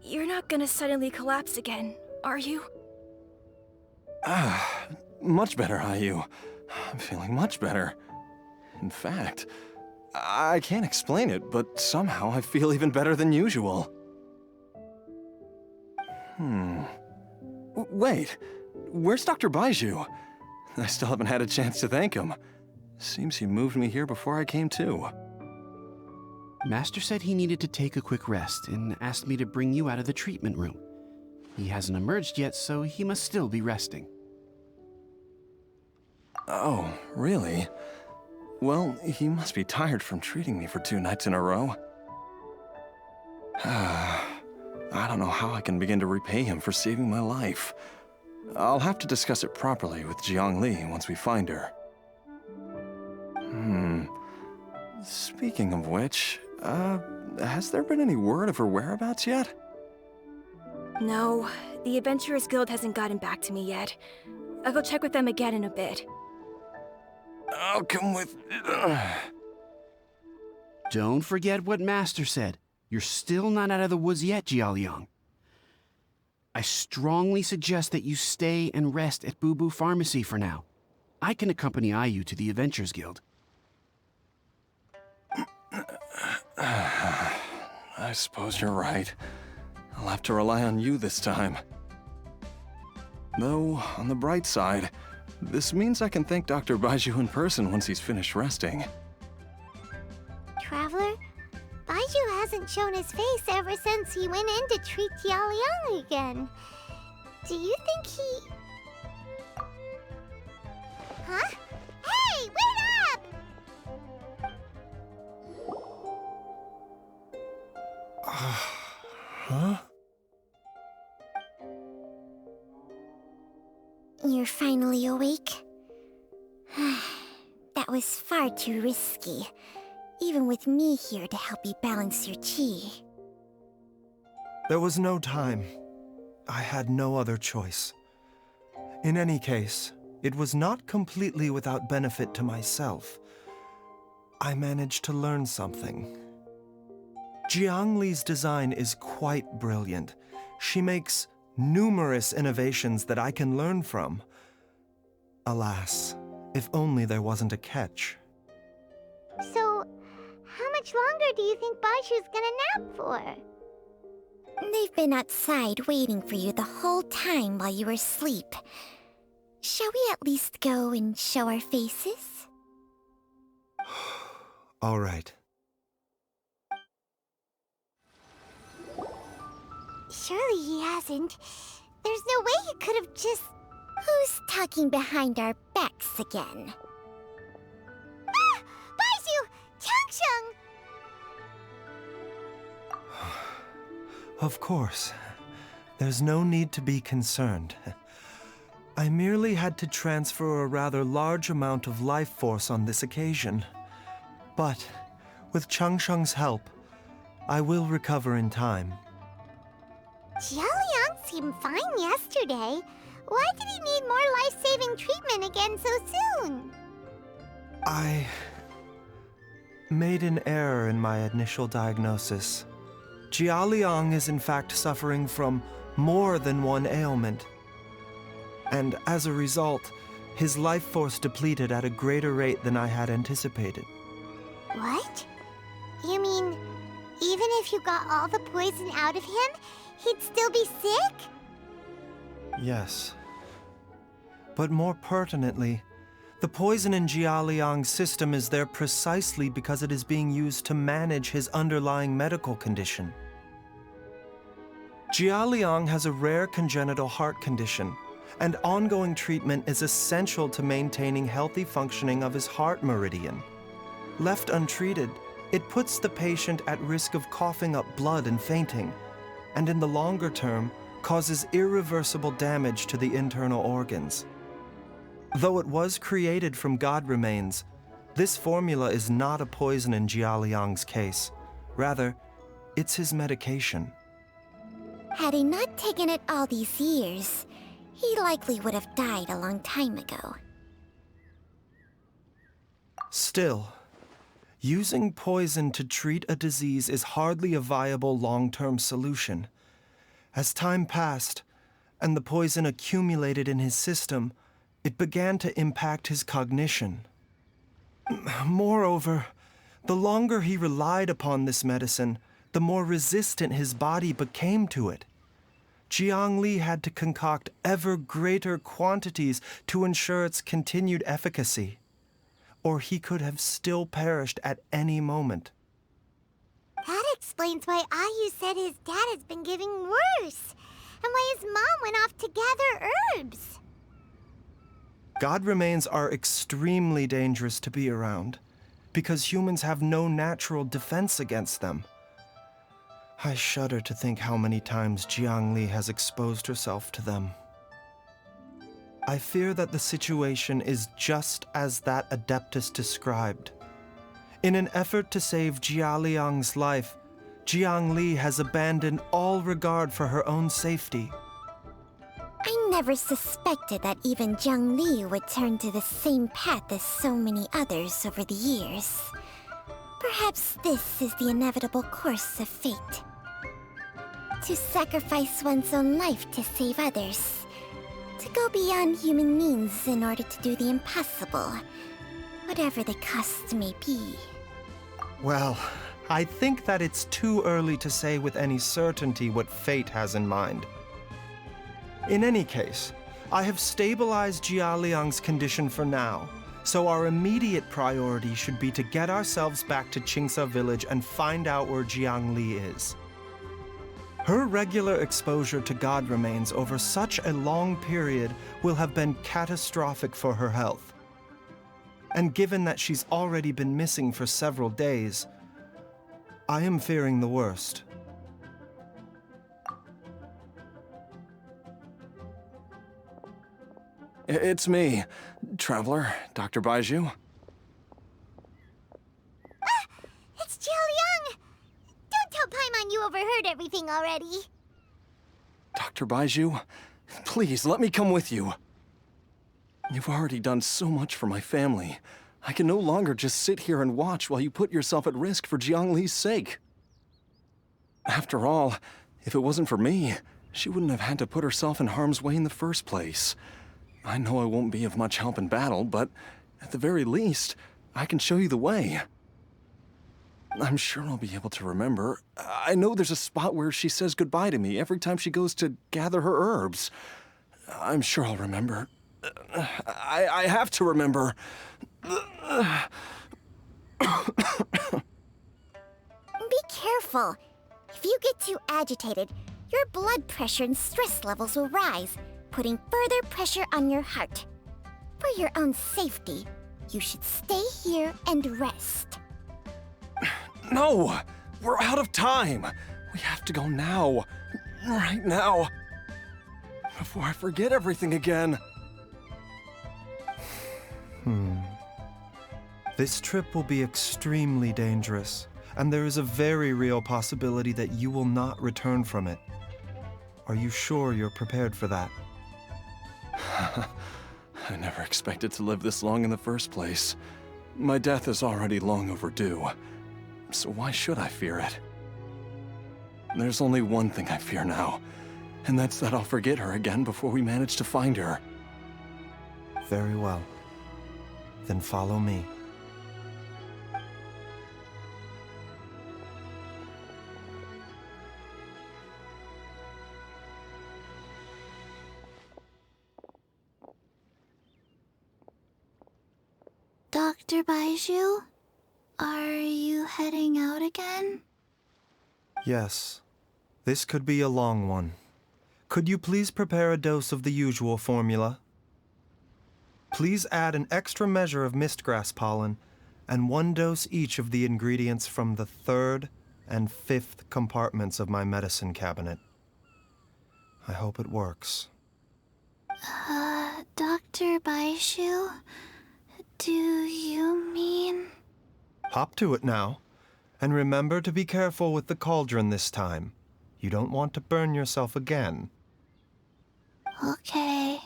You're not gonna suddenly collapse again, are you? Much better, IU. I'm feeling much better. In fact, I can't explain it, but somehow I feel even better than usual. Wait, where's Dr. Baizhu? I still haven't had a chance to thank him. Seems he moved me here before I came to. Master said he needed to take a quick rest and asked me to bring you out of the treatment room. He hasn't emerged yet, so he must still be resting. Oh, really? Well, he must be tired from treating me for 2 nights in a row. I don't know how I can begin to repay him for saving my life. I'll have to discuss it properly with Jiangli once we find her. Speaking of which, has there been any word of her whereabouts yet? No, the Adventurers Guild hasn't gotten back to me yet. I'll go check with them again in a bit. I'll come with... Don't forget what Master said. You're still not out of the woods yet, Jialiang. I strongly suggest that you stay and rest at Boo Boo Pharmacy for now. I can accompany IU to the Adventurers Guild. I suppose you're right. I'll have to rely on you this time. Though, on the bright side, this means I can thank Dr. Baizhu in person once he's finished resting. Traveler, Baizhu hasn't shown his face ever since he went in to treat Jialiang again. Do you think he... Huh? Hey, wait up! Huh? You're finally awake? That was far too risky, even with me here to help you balance your chi. There was no time. I had no other choice. In any case, it was not completely without benefit to myself. I managed to learn something. Jiangli's design is quite brilliant. She makes numerous innovations that I can learn from. Alas, if only there wasn't a catch. So, how much longer do you think Baizhu's gonna nap for? They've been outside waiting for you the whole time while you were asleep. Shall we at least go and show our faces? All right. Surely he hasn't. There's no way he could have just... Who's talking behind our backs again? Ah! Baizhu! Changsheng! Of course. There's no need to be concerned. I merely had to transfer a rather large amount of life force on this occasion. But, with Changsheng's help, I will recover in time. Jialiang seemed fine yesterday. Why did he need more life-saving treatment again so soon? I made an error in my initial diagnosis. Jialiang is in fact suffering from more than one ailment. And as a result, his life force depleted at a greater rate than I had anticipated. What? You mean, even if you got all the poison out of him, he'd still be sick? Yes. But more pertinently, the poison in Jialiang's system is there precisely because it is being used to manage his underlying medical condition. Jialiang has a rare congenital heart condition, and ongoing treatment is essential to maintaining healthy functioning of his heart meridian. Left untreated, it puts the patient at risk of coughing up blood and fainting, and in the longer term, causes irreversible damage to the internal organs. Though it was created from god remains, this formula is not a poison in Jialiang's case. Rather, it's his medication. Had he not taken it all these years, he likely would have died a long time ago. Still, using poison to treat a disease is hardly a viable long-term solution. As time passed, and the poison accumulated in his system, it began to impact his cognition. Moreover, the longer he relied upon this medicine, the more resistant his body became to it. Jiangli had to concoct ever greater quantities to ensure its continued efficacy, or he could have still perished at any moment. That explains why Ayu said his dad has been getting worse, and why his mom went off to gather herbs. God remains are extremely dangerous to be around, because humans have no natural defense against them. I shudder to think how many times Jiangli has exposed herself to them. I fear that the situation is just as that Adeptus described. In an effort to save Jialiang's life, Jiangli has abandoned all regard for her own safety. I never suspected that even Jiangli would turn to the same path as so many others over the years. Perhaps this is the inevitable course of fate. To sacrifice one's own life to save others. To go beyond human means in order to do the impossible, whatever the cost may be. Well, I think that it's too early to say with any certainty what fate has in mind. In any case, I have stabilized Jialiang's condition for now, so our immediate priority should be to get ourselves back to Qingsa village and find out where Jiangli is. Her regular exposure to god remains over such a long period will have been catastrophic for her health. And given that she's already been missing for several days, I am fearing the worst. It's me, Traveler, Dr. Baizhu. It's Jialiang! Don't tell Paimon you overheard everything already. Dr. Baizhu, please let me come with you. You've already done so much for my family. I can no longer just sit here and watch while you put yourself at risk for Jiangli's sake. After all, if it wasn't for me, she wouldn't have had to put herself in harm's way in the first place. I know I won't be of much help in battle, but at the very least, I can show you the way. I'm sure I'll be able to remember. I know there's a spot where she says goodbye to me every time she goes to gather her herbs. I'm sure I'll remember. I have to remember. Be careful. If you get too agitated, your blood pressure and stress levels will rise, putting further pressure on your heart. For your own safety, you should stay here and rest. No! We're out of time! We have to go now. Right now. Before I forget everything again. This trip will be extremely dangerous, and there is a very real possibility that you will not return from it. Are you sure you're prepared for that? I never expected to live this long in the first place. My death is already long overdue, so why should I fear it? There's only one thing I fear now, and that's that I'll forget her again before we manage to find her. Very well. Then follow me. Dr. Baizhu, are you heading out again? Yes. This could be a long one. Could you please prepare a dose of the usual formula? Please add an extra measure of mistgrass pollen and 1 dose each of the ingredients from the 3rd and 5th compartments of my medicine cabinet. I hope it works. Dr. Baizhu? Do you mean... Hop to it now. And remember to be careful with the cauldron this time. You don't want to burn yourself again. Okay.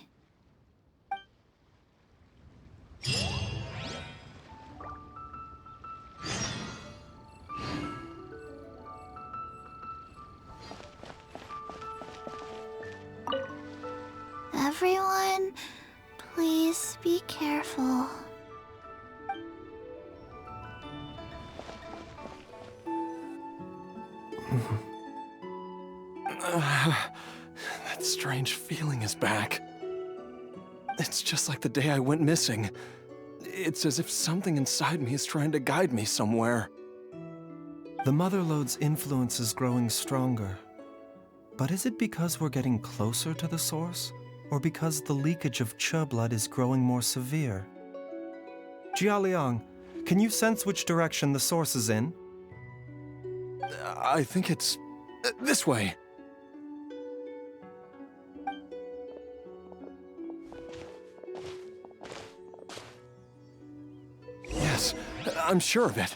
Everyone, please be careful. That strange feeling is back. It's just like the day I went missing. It's as if something inside me is trying to guide me somewhere. The Motherlode's influence is growing stronger. But is it because we're getting closer to the source? Or because the leakage of Che blood is growing more severe? Jialiang, can you sense which direction the source is in? I think it's this way. Yes, I'm sure of it.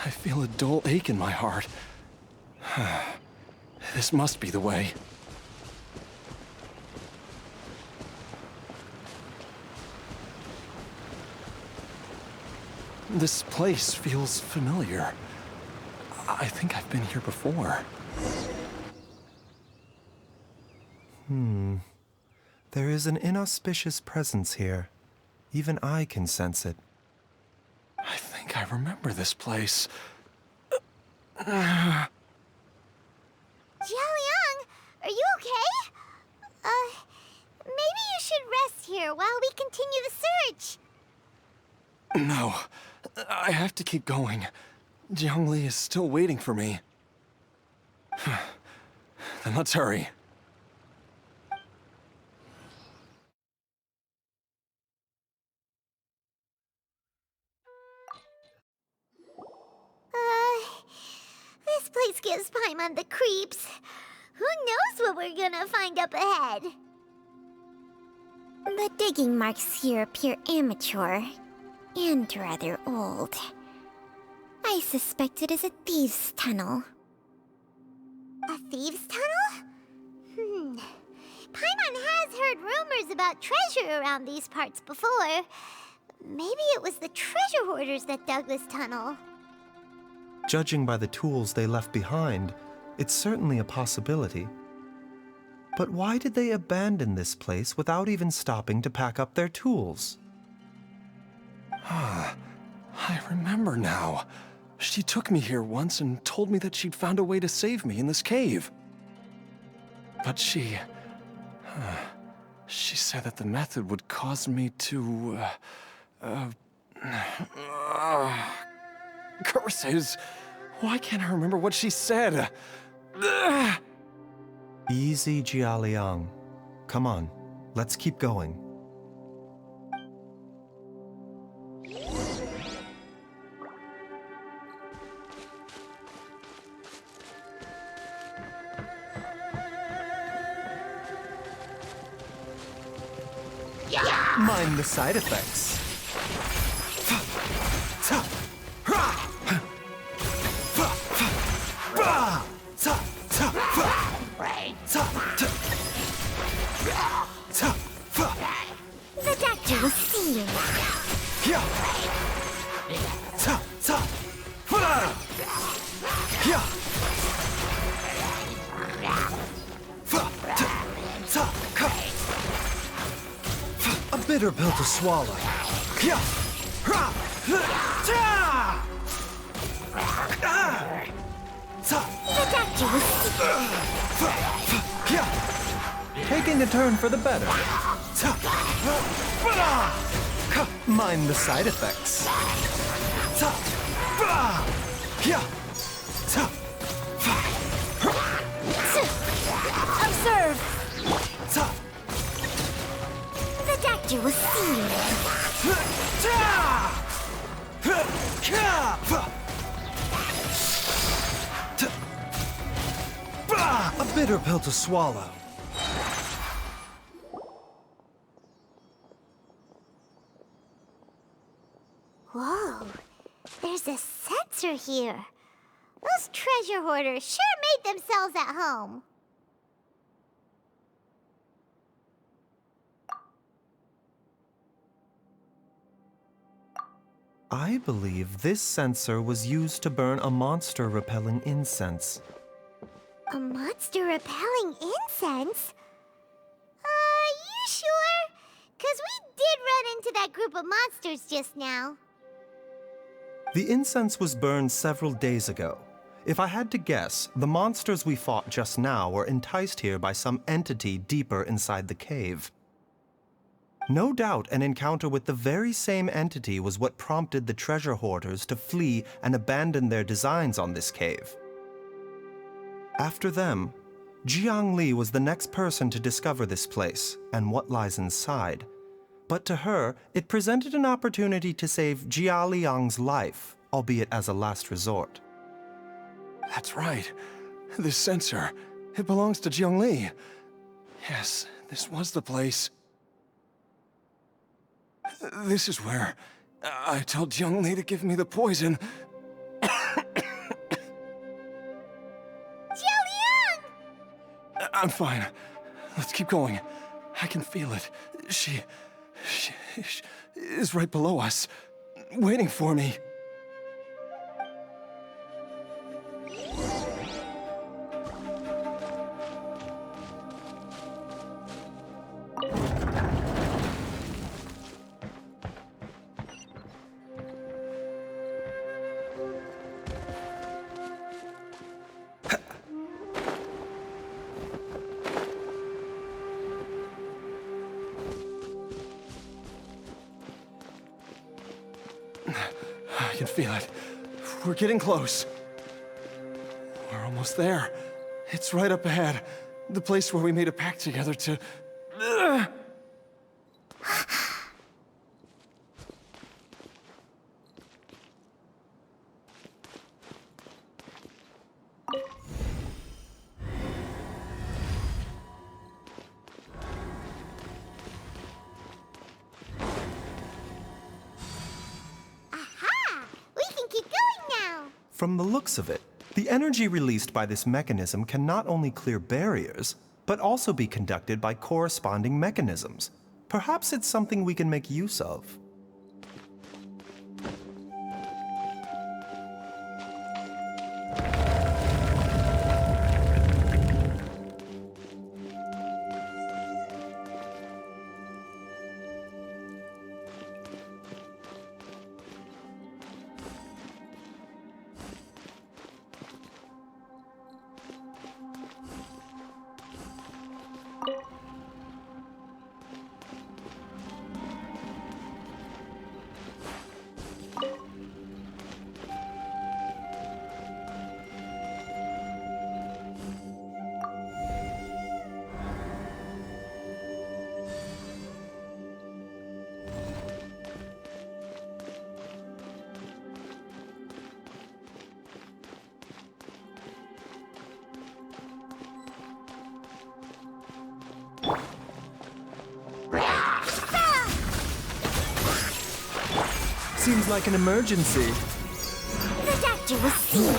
I feel a dull ache in my heart. This must be the way. This place feels familiar. I think I've been here before. There is an inauspicious presence here. Even I can sense it. I think I remember this place. Jialiang, are you okay? Maybe you should rest here while we continue the search. No, I have to keep going. Jiangli is still waiting for me. Then let's hurry. This place gives Paimon the creeps. Who knows what we're gonna find up ahead? The digging marks here appear amateur and rather old. I suspect it is a thieves' tunnel. A thieves' tunnel? Paimon has heard rumors about treasure around these parts before. Maybe it was the treasure hoarders that dug this tunnel. Judging by the tools they left behind, it's certainly a possibility. But why did they abandon this place without even stopping to pack up their tools? I remember now. She took me here once and told me that she'd found a way to save me in this cave. But she said that the method would cause me to, curses! Why can't I remember what she said? Easy, Jialiang. Come on, let's keep going. Mind the side effects. The doctor will see you now. A bitter pill to swallow. The doctor will see you. Taking a turn for the better. Mind the side effects. Ta! Ba! Yeah! Ta! Observe! Ta! The doctor will see you. Ta! Ka! Ta! Ba! A bitter pill to swallow. Whoa, there's a sensor here. Those treasure hoarders sure made themselves at home. I believe this sensor was used to burn a monster-repelling incense. A monster repelling incense? You sure? 'Cause we did run into that group of monsters just now. The incense was burned several days ago. If I had to guess, the monsters we fought just now were enticed here by some entity deeper inside the cave. No doubt an encounter with the very same entity was what prompted the treasure hoarders to flee and abandon their designs on this cave. After them, Jiang Li was the next person to discover this place and what lies inside. But to her, it presented an opportunity to save Jia Liang's life, albeit as a last resort. That's right. This sensor, it belongs to Jiang Li. Yes, this was the place. This is where I told Jiang Li to give me the poison. Jiao I'm fine. Let's keep going. I can feel it. She is right below us, waiting for me. I can feel it. We're getting close. We're almost there. It's right up ahead. The place where we made a pact together to... From the looks of it, the energy released by this mechanism can not only clear barriers, but also be conducted by corresponding mechanisms. Perhaps it's something we can make use of. Seems like an emergency. The doctor will see you.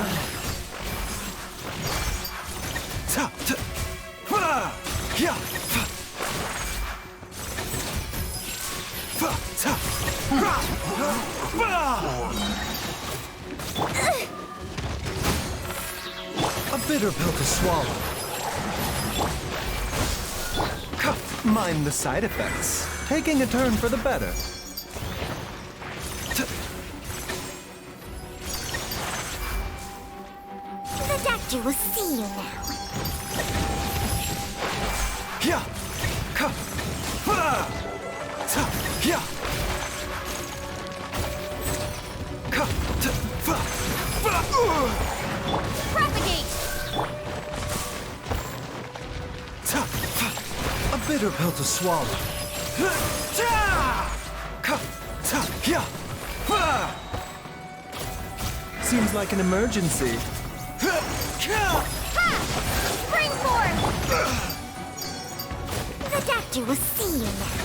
A bitter pill to swallow. Mind the side effects. Taking a turn for the better. The doctor will see you now. Yeah. Yeah. bitter pill to swallow. Seems like an emergency. Springboard! The doctor will see you now.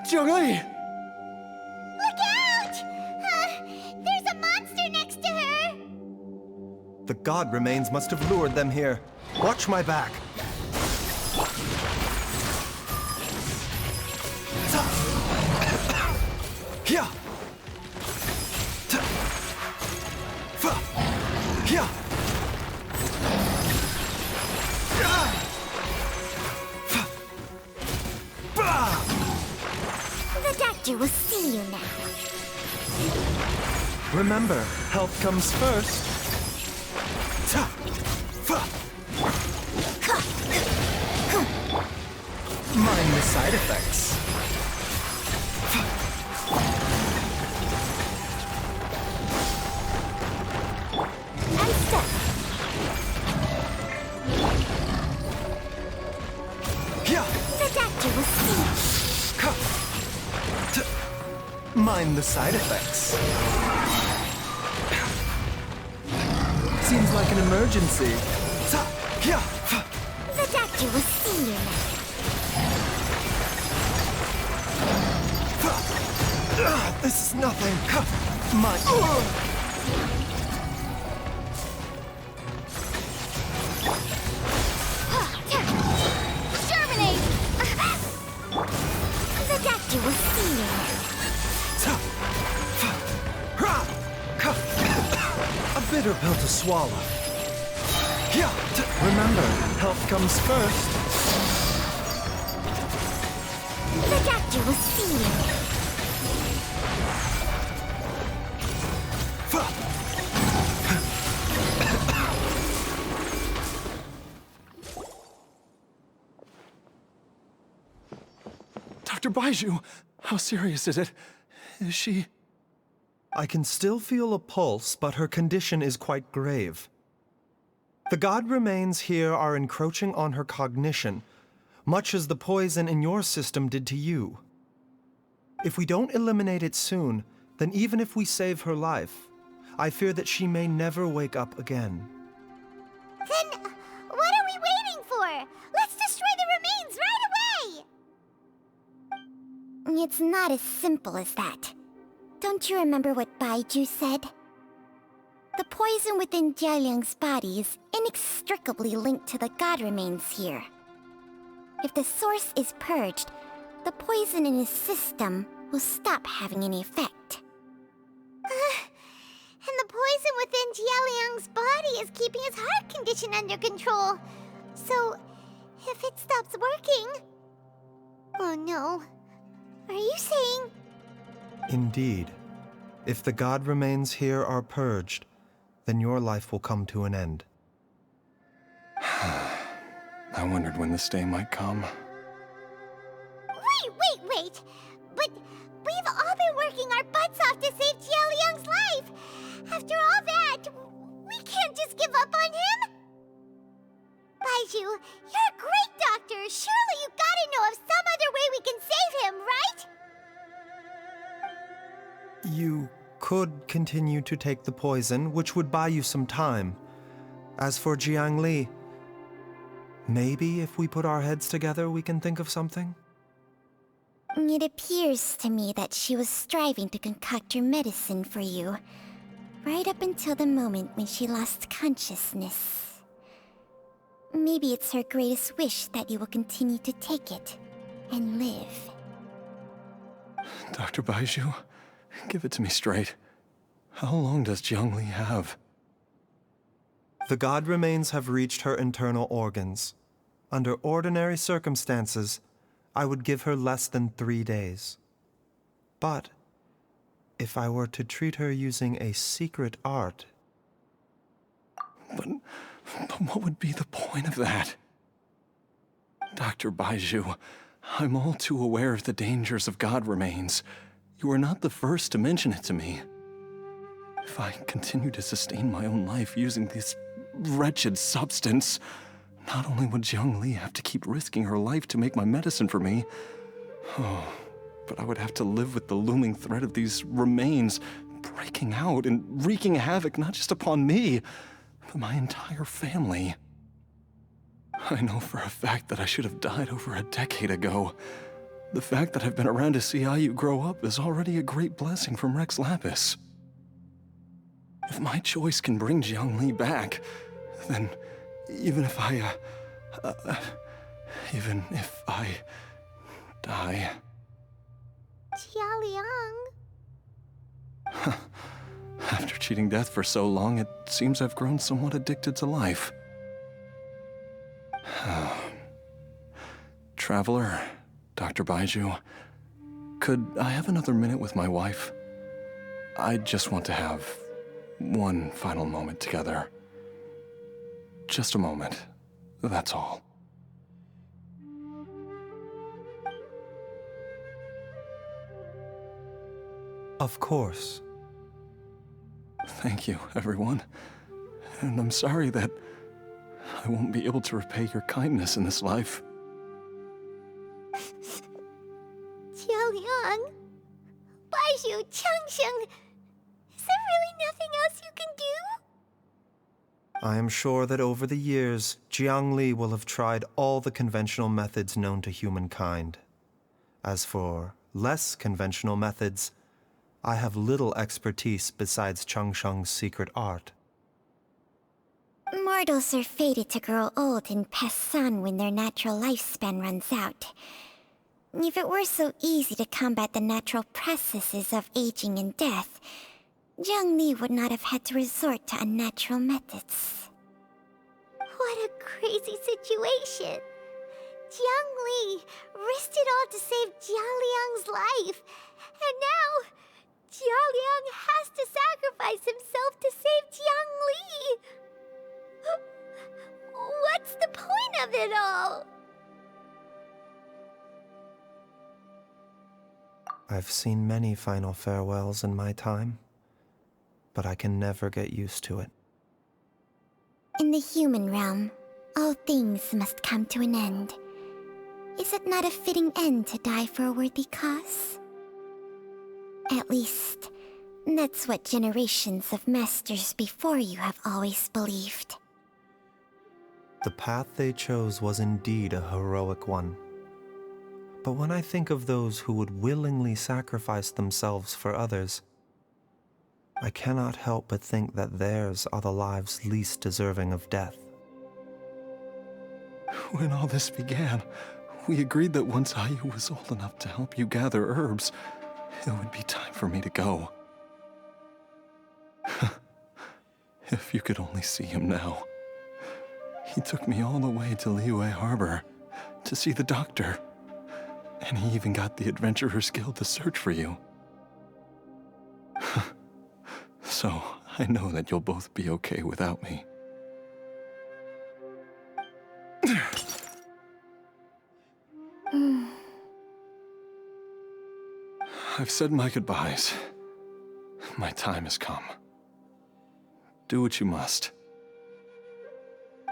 Zhongli! Look out! There's a monster next to her! The god remains must have lured them here. Watch my back. Here! Here! The doctor will see you now. Remember, health comes first. Mind the side effects. And step. The doctor will see you. Mind the side effects. Seems like an emergency. The doctor will see you now. This is nothing. My. Germinate! The doctor will see you now. A bitter pill to swallow. Remember, health comes first. The doctor will see you now. Dr. Baizhu, how serious is it? Is she... I can still feel a pulse, but her condition is quite grave. The god remains here are encroaching on her cognition, much as the poison in your system did to you. If we don't eliminate it soon, then even if we save her life, I fear that she may never wake up again. Then what are we waiting for? Let's destroy the remains right away! It's not as simple as that. Don't you remember what Baizhu said? The poison within Jialiang's body is inextricably linked to the god remains here. If the source is purged, the poison in his system will stop having any effect. And the poison within Jialiang's body is keeping his heart condition under control. So, if it stops working... Oh no. Are you saying... Indeed. If the god remains here are purged, then your life will come to an end. I wondered when this day might come. Wait! But we've all been working our butts off to save Jialiang's life! After all that, we can't just give up on him! Baizhu, you're a great doctor! Surely you gotta know of some other way we can save him, right? You could continue to take the poison, which would buy you some time. As for Jiang Li, maybe if we put our heads together, we can think of something? It appears to me that she was striving to concoct your medicine for you, right up until the moment when she lost consciousness. Maybe it's her greatest wish that you will continue to take it and live. Dr. Baizhu, give it to me straight. How long does Jiang Li have? The god remains have reached her internal organs. Under ordinary circumstances, I would give her less than 3 days. But if I were to treat her using a secret art... But what would be the point of that? Dr. Baizhu, I'm all too aware of the dangers of god remains. You are not the first to mention it to me. If I continue to sustain my own life using this wretched substance, not only would Jiang Li have to keep risking her life to make my medicine for me, but I would have to live with the looming threat of these remains breaking out and wreaking havoc not just upon me, but my entire family. I know for a fact that I should have died over a decade ago. The fact that I've been around to see how you grow up is already a great blessing from Rex Lapis. If my choice can bring Jiang Li back, then even if I die... Jialiang... After cheating death for so long, it seems I've grown somewhat addicted to life. Traveler, Dr. Baizhu, could I have another minute with my wife? I just want to have one final moment together. Just a moment, that's all. Of course. Thank you, everyone. And I'm sorry that I won't be able to repay your kindness in this life. Jialiang... Baizhu, Changsheng... Is there really nothing else you can do? I am sure that over the years, Jiang Li will have tried all the conventional methods known to humankind. As for less conventional methods, I have little expertise besides Changsheng's secret art. Mortals are fated to grow old and pass on when their natural lifespan runs out. If it were so easy to combat the natural processes of aging and death, Jiang Li would not have had to resort to unnatural methods. What a crazy situation! Jiang Li risked it all to save Jialiang's life, and now Jialiang has to sacrifice himself to save Jiang Li! What's the point of it all? I've seen many final farewells in my time, but I can never get used to it. In the human realm, all things must come to an end. Is it not a fitting end to die for a worthy cause? At least, that's what generations of masters before you have always believed. The path they chose was indeed a heroic one. But when I think of those who would willingly sacrifice themselves for others, I cannot help but think that theirs are the lives least deserving of death. When all this began, we agreed that once Ayu was old enough to help you gather herbs, it would be time for me to go. If you could only see him now. He took me all the way to Liyue Harbor to see the doctor. And he even got the Adventurers Guild to search for you. So, I know that you'll both be okay without me. I've said my goodbyes. My time has come. Do what you must.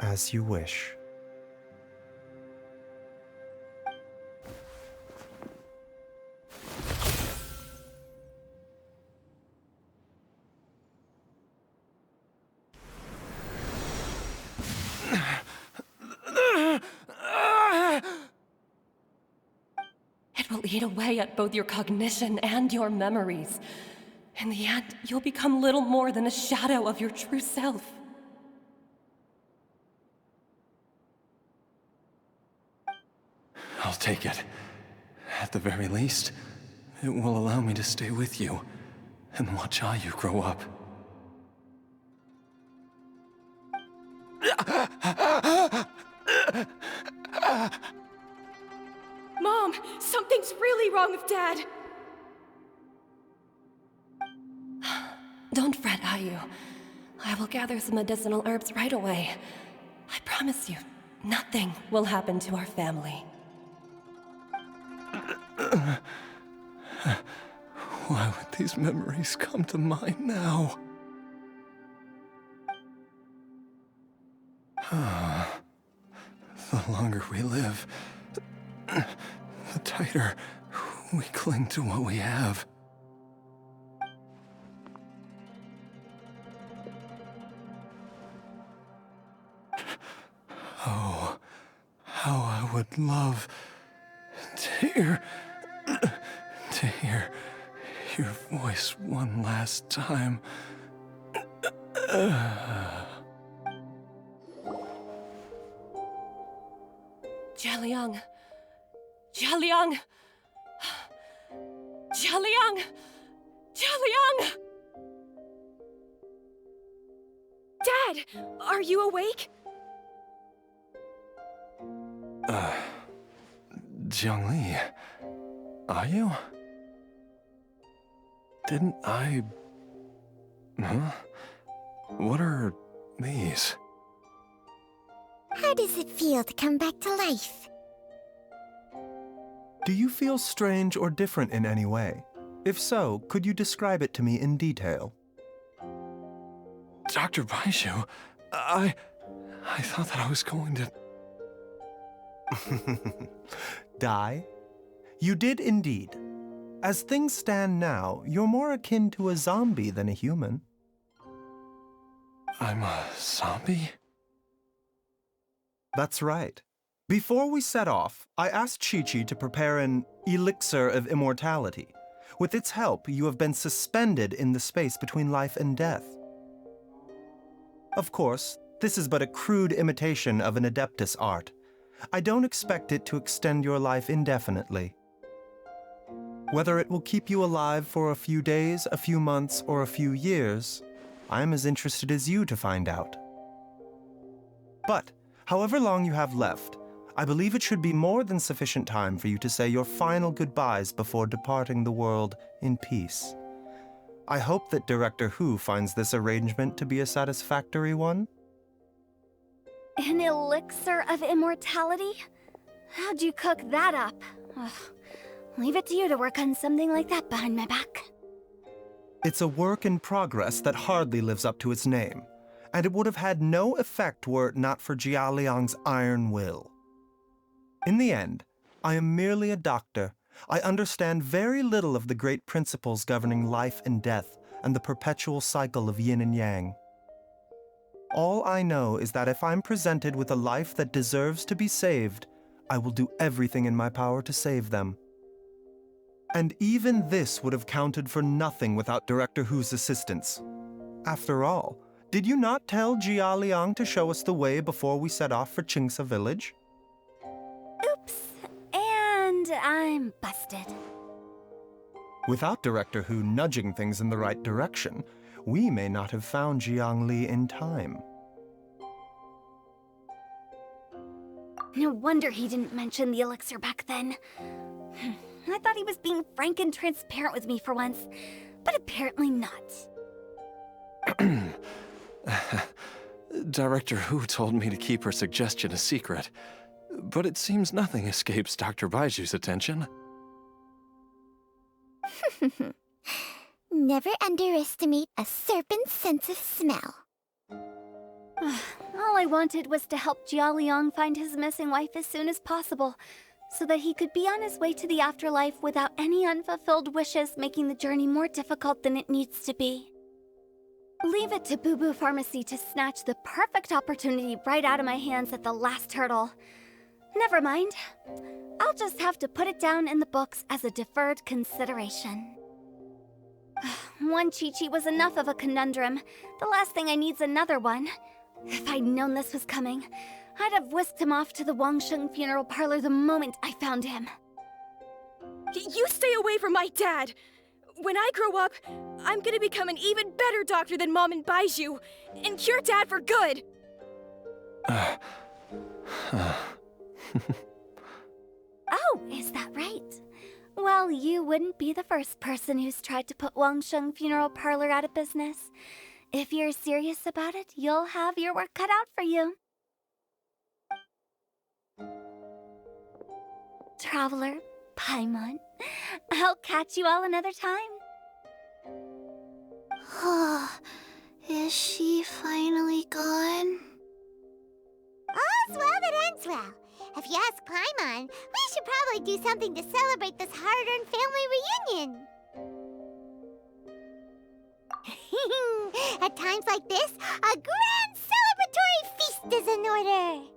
As you wish. It will eat away at both your cognition and your memories. In the end, you'll become little more than a shadow of your true self. I'll take it. At the very least, it will allow me to stay with you and watch Ayu grow up. Mom, something's really wrong with Dad. Don't fret, Ayu. I will gather some medicinal herbs right away. I promise you, nothing will happen to our family. Why would these memories come to mind now? The longer we live, the tighter we cling to what we have. Oh, how I would love to hear your voice one last time. Jialiang! Jialiang! Jialiang! Jialiang! Dad, are you awake? Jiangli, are you? Didn't I... Huh? What are these? How does it feel to come back to life? Do you feel strange or different in any way? If so, could you describe it to me in detail? Dr. Baizhu, I thought that I was going to... Die? You did indeed. As things stand now, you're more akin to a zombie than a human. I'm a zombie? That's right. Before we set off, I asked Qiqi to prepare an elixir of immortality. With its help, you have been suspended in the space between life and death. Of course, this is but a crude imitation of an Adeptus art. I don't expect it to extend your life indefinitely. Whether it will keep you alive for a few days, a few months, or a few years, I'm as interested as you to find out. But, however long you have left, I believe it should be more than sufficient time for you to say your final goodbyes before departing the world in peace. I hope that Director Hu finds this arrangement to be a satisfactory one. An elixir of immortality? How'd you cook that up? Ugh. Leave it to you to work on something like that behind my back. It's a work in progress that hardly lives up to its name. and it would have had no effect were it not for Jia Liang's iron will. In the end, I am merely a doctor. I understand very little of the great principles governing life and death and the perpetual cycle of yin and yang. All I know is that if I'm presented with a life that deserves to be saved, I will do everything in my power to save them. And even this would have counted for nothing without Director Hu's assistance. After all, did you not tell Jia Liang to show us the way before we set off for Qingce village? Oops. And I'm busted. Without Director Hu nudging things in the right direction, we may not have found Jiangli in time. No wonder he didn't mention the elixir back then. I thought he was being frank and transparent with me for once, but apparently not. Director Hu told me to keep her suggestion a secret, but it seems nothing escapes Dr. Baizhu's attention. Never underestimate a serpent's sense of smell. All I wanted was to help Jia Liang find his missing wife as soon as possible, so that he could be on his way to the afterlife without any unfulfilled wishes making the journey more difficult than it needs to be. Leave it to Boo Boo Pharmacy to snatch the perfect opportunity right out of my hands at the last hurdle. Never mind. I'll just have to put it down in the books as a deferred consideration. One Qiqi was enough of a conundrum. The last thing I need's another one. If I'd known this was coming, I'd have whisked him off to the Wangsheng funeral parlor the moment I found him. You stay away from my dad! When I grow up, I'm gonna become an even better doctor than Mom and Baizhu, and cure Dad for good! Oh, is that right? Well, you wouldn't be the first person who's tried to put Wangsheng Funeral Parlor out of business. If you're serious about it, you'll have your work cut out for you. Traveler, Paimon, I'll catch you all another time. Is she finally gone? All's well that ends well. If you ask Paimon, we should probably do something to celebrate this hard-earned family reunion. At times like this, a grand celebratory feast is in order.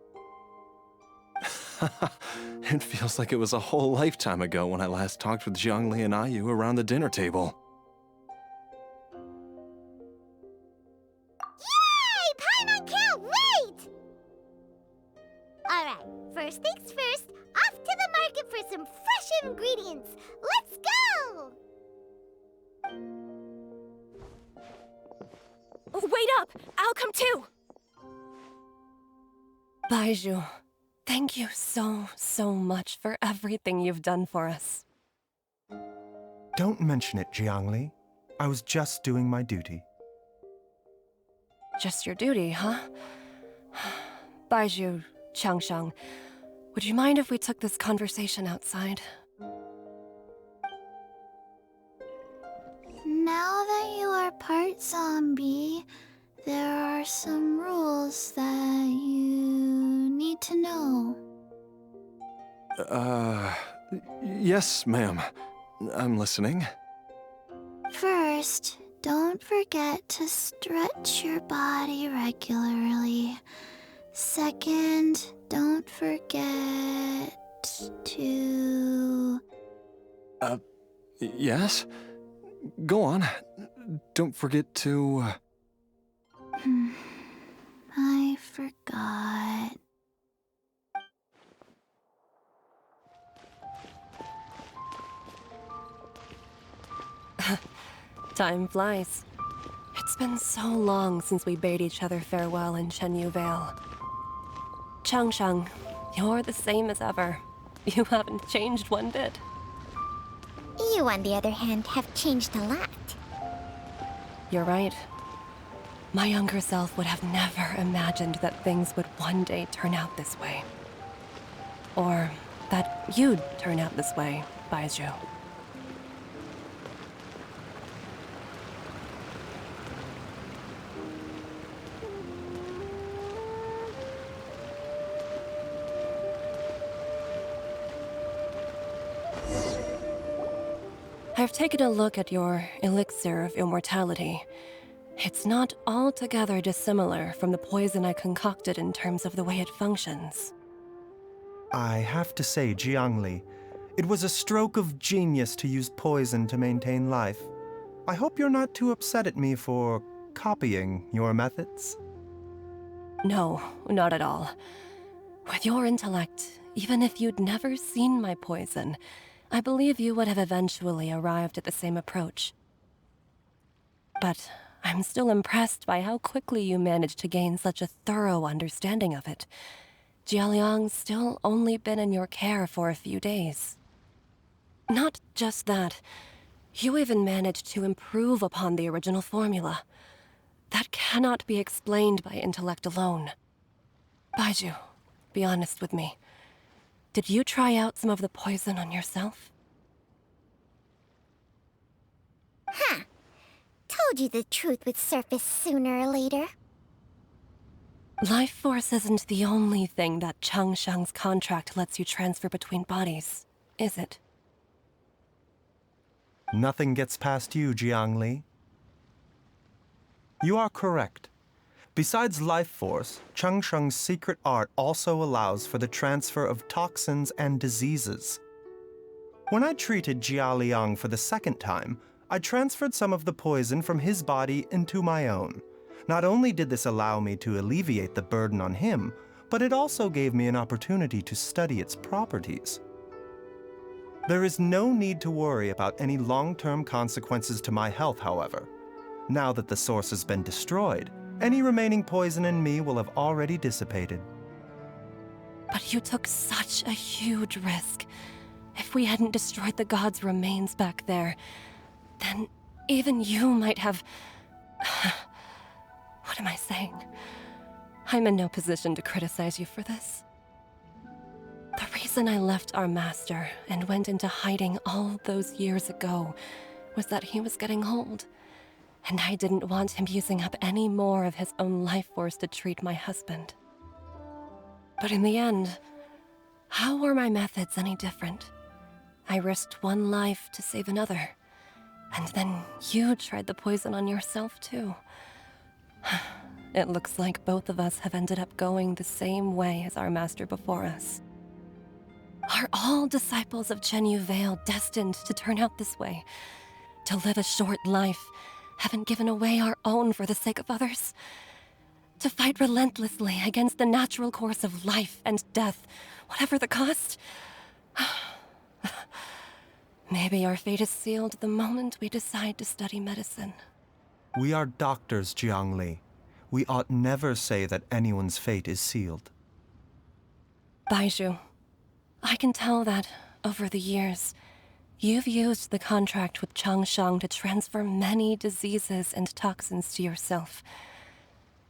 It feels like it was a whole lifetime ago when I last talked with Zhongli and Ayu around the dinner table. Yay! Paimon can't wait! Alright, first things first, off to the market for some fresh ingredients. Let's go! Wait up! I'll come too! Baizhu, thank you so much for everything you've done for us. Don't mention it, Jiangli. I was just doing my duty. Just your duty, huh? Baizhu, Changsheng, would you mind if we took this conversation outside? Now that you are part zombie, there are some rules that you need to know. Yes, ma'am. I'm listening. First, don't forget to stretch your body regularly. Second, don't forget to... Yes? Go on. Don't forget to... I forgot. Time flies. It's been so long since we bade each other farewell in Chenyu Vale. Changsheng, you're the same as ever. You haven't changed one bit. You, on the other hand, have changed a lot. You're right. My younger self would have never imagined that things would one day turn out this way. Or that you'd turn out this way, Baizhu. I've taken a look at your elixir of immortality. It's not altogether dissimilar from the poison I concocted in terms of the way it functions. I have to say, Jiangli, it was a stroke of genius to use poison to maintain life. I hope you're not too upset at me for copying your methods. No, not at all. With your intellect, even if you'd never seen my poison, I believe you would have eventually arrived at the same approach. But I'm still impressed by how quickly you managed to gain such a thorough understanding of it. Jialiang's still only been in your care for a few days. Not just that, you even managed to improve upon the original formula. That cannot be explained by intellect alone. Baizhu, be honest with me. Did you try out some of the poison on yourself? Huh. Told you the truth would surface sooner or later. Life force isn't the only thing that Changshang's contract lets you transfer between bodies, is it? Nothing gets past you, Jiangli. You are correct. Besides life force, Changsheng's secret art also allows for the transfer of toxins and diseases. When I treated Jia Liang for the second time, I transferred some of the poison from his body into my own. Not only did this allow me to alleviate the burden on him, but it also gave me an opportunity to study its properties. There is no need to worry about any long-term consequences to my health, however. Now that the source has been destroyed, any remaining poison in me will have already dissipated. But you took such a huge risk. If we hadn't destroyed the god's remains back there, then even you might have... What am I saying? I'm in no position to criticize you for this. The reason I left our master and went into hiding all those years ago was that he was getting old, and I didn't want him using up any more of his own life force to treat my husband. But in the end, how were my methods any different? I risked one life to save another, and then you tried the poison on yourself too. It looks like both of us have ended up going the same way as our master before us. Are all disciples of Chenyu Vale destined to turn out this way? To live a short life, having given away our own for the sake of others? To fight relentlessly against the natural course of life and death, whatever the cost? Maybe our fate is sealed the moment we decide to study medicine. We are doctors, Jiangli. We ought never say that anyone's fate is sealed. Baizhu, I can tell that, over the years, you've used the contract with Changshang to transfer many diseases and toxins to yourself.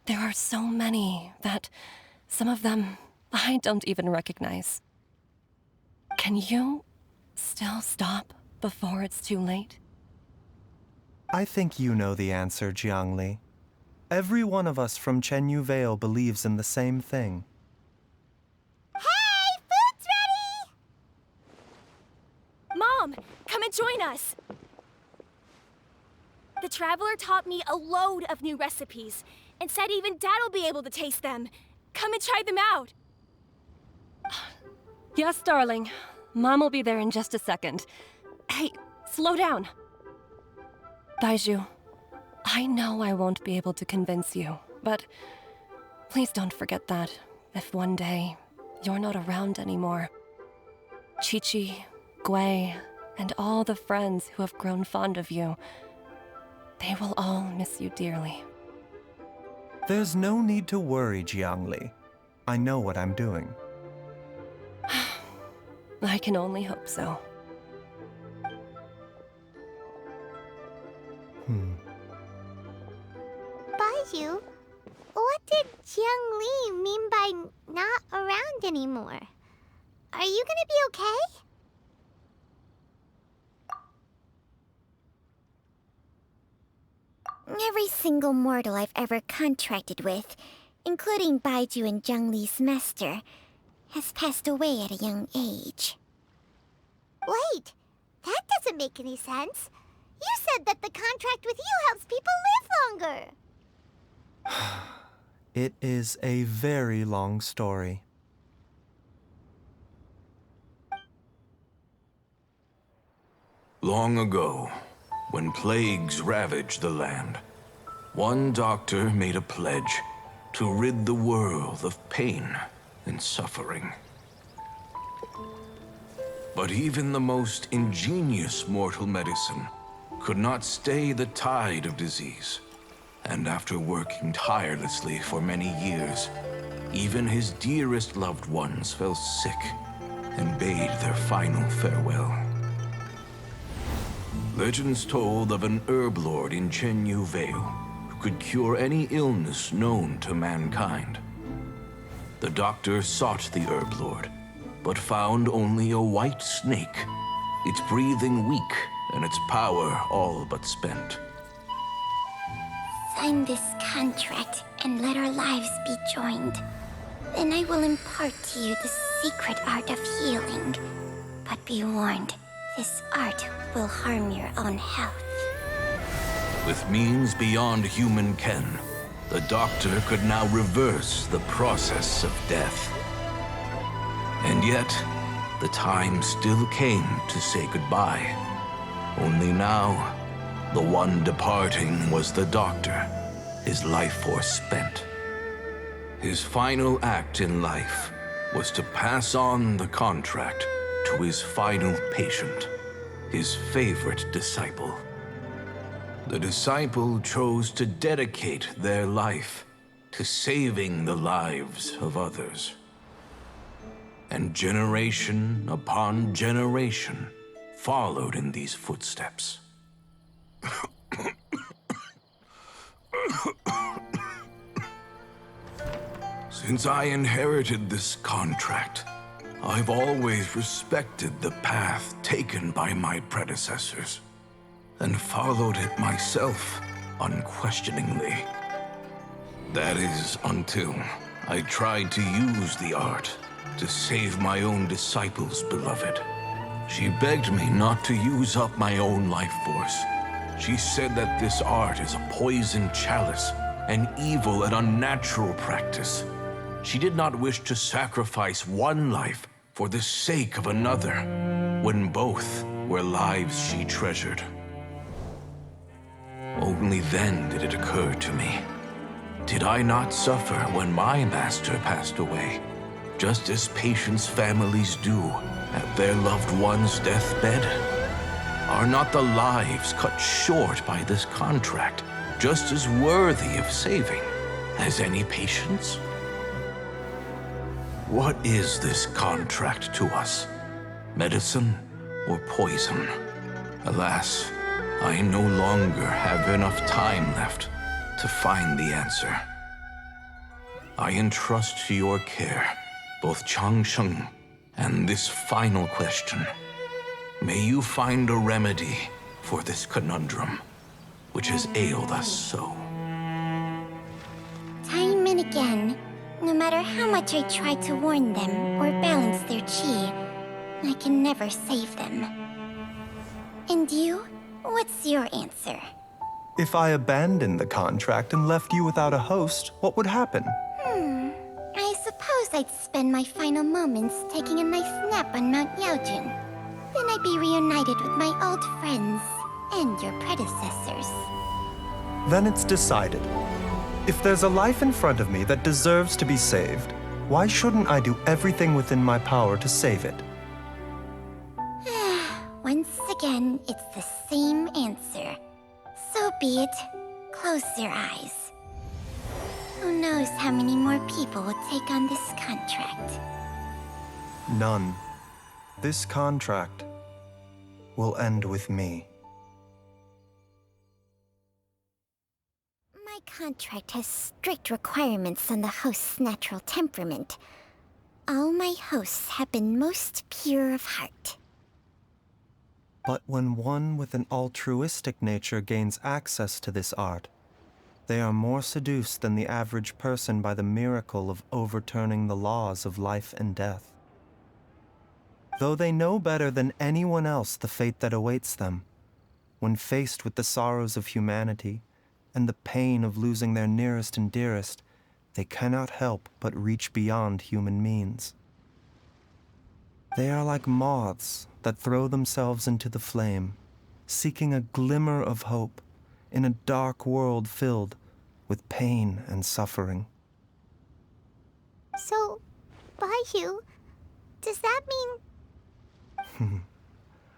There are so many that some of them I don't even recognize. Can you still stop before it's too late? I think you know the answer, Jiangli. Every one of us from Chenyu Vale believes in the same thing. Hey, food's ready! Mom, come and join us! The Traveler taught me a load of new recipes, and said even Dad'll be able to taste them. Come and try them out! Yes, darling. Mom will be there in just a second. Hey, slow down. Baizhu, I know I won't be able to convince you, but please don't forget that if one day you're not around anymore, Qiqi, Gui, and all the friends who have grown fond of you, they will all miss you dearly. There's no need to worry, Jiangli. I know what I'm doing. I can only hope so. Baizhu, what did Jiang Li mean by not around anymore? Are you gonna be okay? Every single mortal I've ever contracted with, including Baizhu and Jiang Li's master, has passed away at a young age. Wait, that doesn't make make any sense. You said that the contract with you helps people live longer. It is a very long story. Long ago, when plagues ravaged the land, one doctor made a pledge to rid the world of pain and suffering. But even the most ingenious mortal medicine could not stay the tide of disease. And after working tirelessly for many years, even his dearest loved ones fell sick and bade their final farewell. Legends told of an herb lord in Qiqi Vale who could cure any illness known to mankind. The doctor sought the herb lord, but found only a white snake, its breathing weak and its power all but spent. Sign this contract and let our lives be joined. Then I will impart to you the secret art of healing. But be warned, this art will harm your own health. With means beyond human ken, the doctor could now reverse the process of death. And yet, the time still came to say goodbye. Only now, the one departing was the doctor, his life force spent. His final act in life was to pass on the contract to his final patient, his favorite disciple. The disciple chose to dedicate their life to saving the lives of others. And generation upon generation followed in these footsteps. Since I inherited this contract, I've always respected the path taken by my predecessors, and followed it myself unquestioningly. That is, until I tried to use the art to save my own disciple's beloved. She begged me not to use up my own life force. She said that this art is a poisoned chalice, an evil and unnatural practice. She did not wish to sacrifice one life for the sake of another, when both were lives she treasured. Only then did it occur to me. Did I not suffer when my master passed away, just as patients' families do at their loved one's deathbed? Are not the lives cut short by this contract just as worthy of saving as any patient's? What is this contract to us? Medicine or poison? Alas, I no longer have enough time left to find the answer. I entrust to your care both Changsheng and this final question. May you find a remedy for this conundrum, which has ailed us so. Time and again, no matter how much I try to warn them or balance their chi, I can never save them. And you? What's your answer? If I abandoned the contract and left you without a host, what would happen? I suppose I'd spend my final moments taking a nice nap on Mount Yaojun. Then I'd be reunited with my old friends and your predecessors. Then it's decided. If there's a life in front of me that deserves to be saved, why shouldn't I do everything within my power to save it? Once again, it's the same answer. So be it. Close your eyes. Who knows how many more people will take on this contract? None. This contract will end with me. My contract has strict requirements on the host's natural temperament. All my hosts have been most pure of heart. But when one with an altruistic nature gains access to this art, they are more seduced than the average person by the miracle of overturning the laws of life and death. though they know better than anyone else the fate that awaits them. When faced with the sorrows of humanity and the pain of losing their nearest and dearest, they cannot help but reach beyond human means. They are like moths that throw themselves into the flame, seeking a glimmer of hope in a dark world filled with pain and suffering. So, Baizhu, does that mean...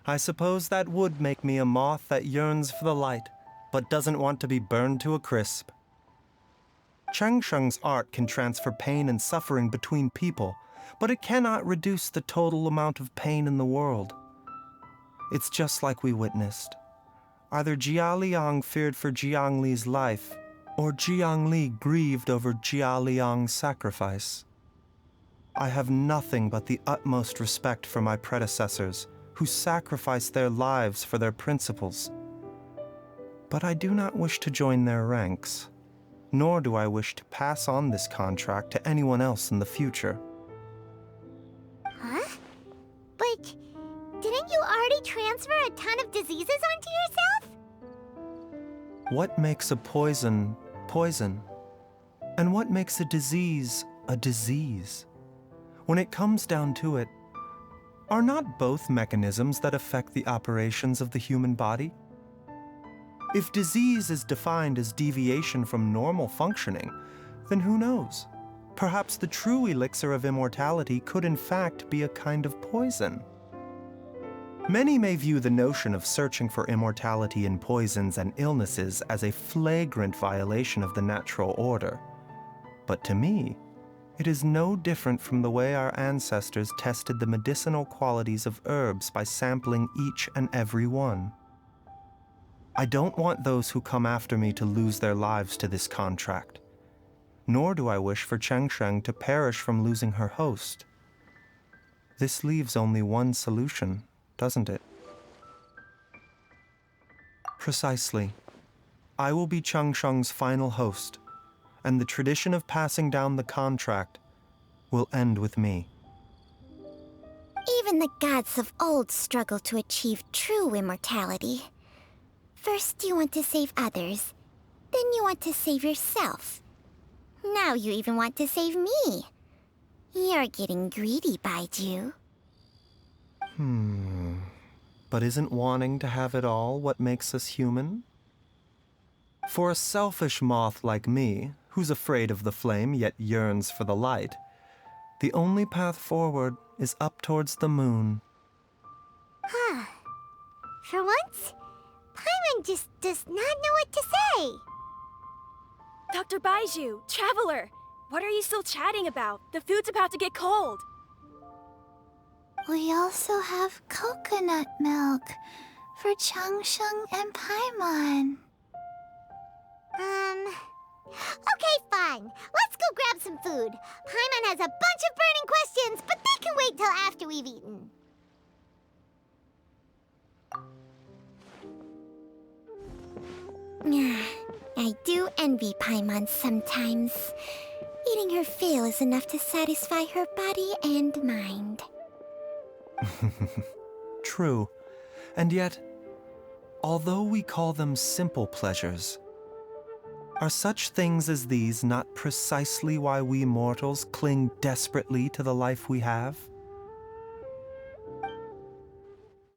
I suppose that would make me a moth that yearns for the light, but doesn't want to be burned to a crisp. Changsheng's art can transfer pain and suffering between people, but it cannot reduce the total amount of pain in the world. It's just like we witnessed. Either Jia Liang feared for Jiang Li's life, or Jiang Li grieved over Jia Liang's sacrifice. I have nothing but the utmost respect for my predecessors, who sacrificed their lives for their principles. But I do not wish to join their ranks, nor do I wish to pass on this contract to anyone else in the future. Huh? But didn't you already transfer a ton of diseases onto yourself? What makes a poison, poison? And what makes a disease, a disease? When it comes down to it, are not both mechanisms that affect the operations of the human body? If disease is defined as deviation from normal functioning, then who knows? Perhaps the true elixir of immortality could in fact be a kind of poison. Many may view the notion of searching for immortality in poisons and illnesses as a flagrant violation of the natural order. But to me, it is no different from the way our ancestors tested the medicinal qualities of herbs by sampling each and every one. I don't want those who come after me to lose their lives to this contract, nor do I wish for Changsheng to perish from losing her host. This leaves only one solution, doesn't it? Precisely. I will be Changsheng's final host, and the tradition of passing down the contract will end with me. Even the gods of old struggle to achieve true immortality. First you want to save others, then you want to save yourself. Now you even want to save me. You're getting greedy, Baizhu. But isn't wanting to have it all what makes us human? For a selfish moth like me, who's afraid of the flame yet yearns for the light, the only path forward is up towards the moon. For once, Paimon just does not know what to say. Dr. Baizhu, Traveler, what are you still chatting about? The food's about to get cold. We also have coconut milk for Changsheng and Paimon. Okay, fine. Let's go grab some food. Paimon has a bunch of burning questions, but they can wait till after we've eaten. I do envy Paimon sometimes. Eating her fill is enough to satisfy her body and mind. True. And yet, although we call them simple pleasures, are such things as these not precisely why we mortals cling desperately to the life we have?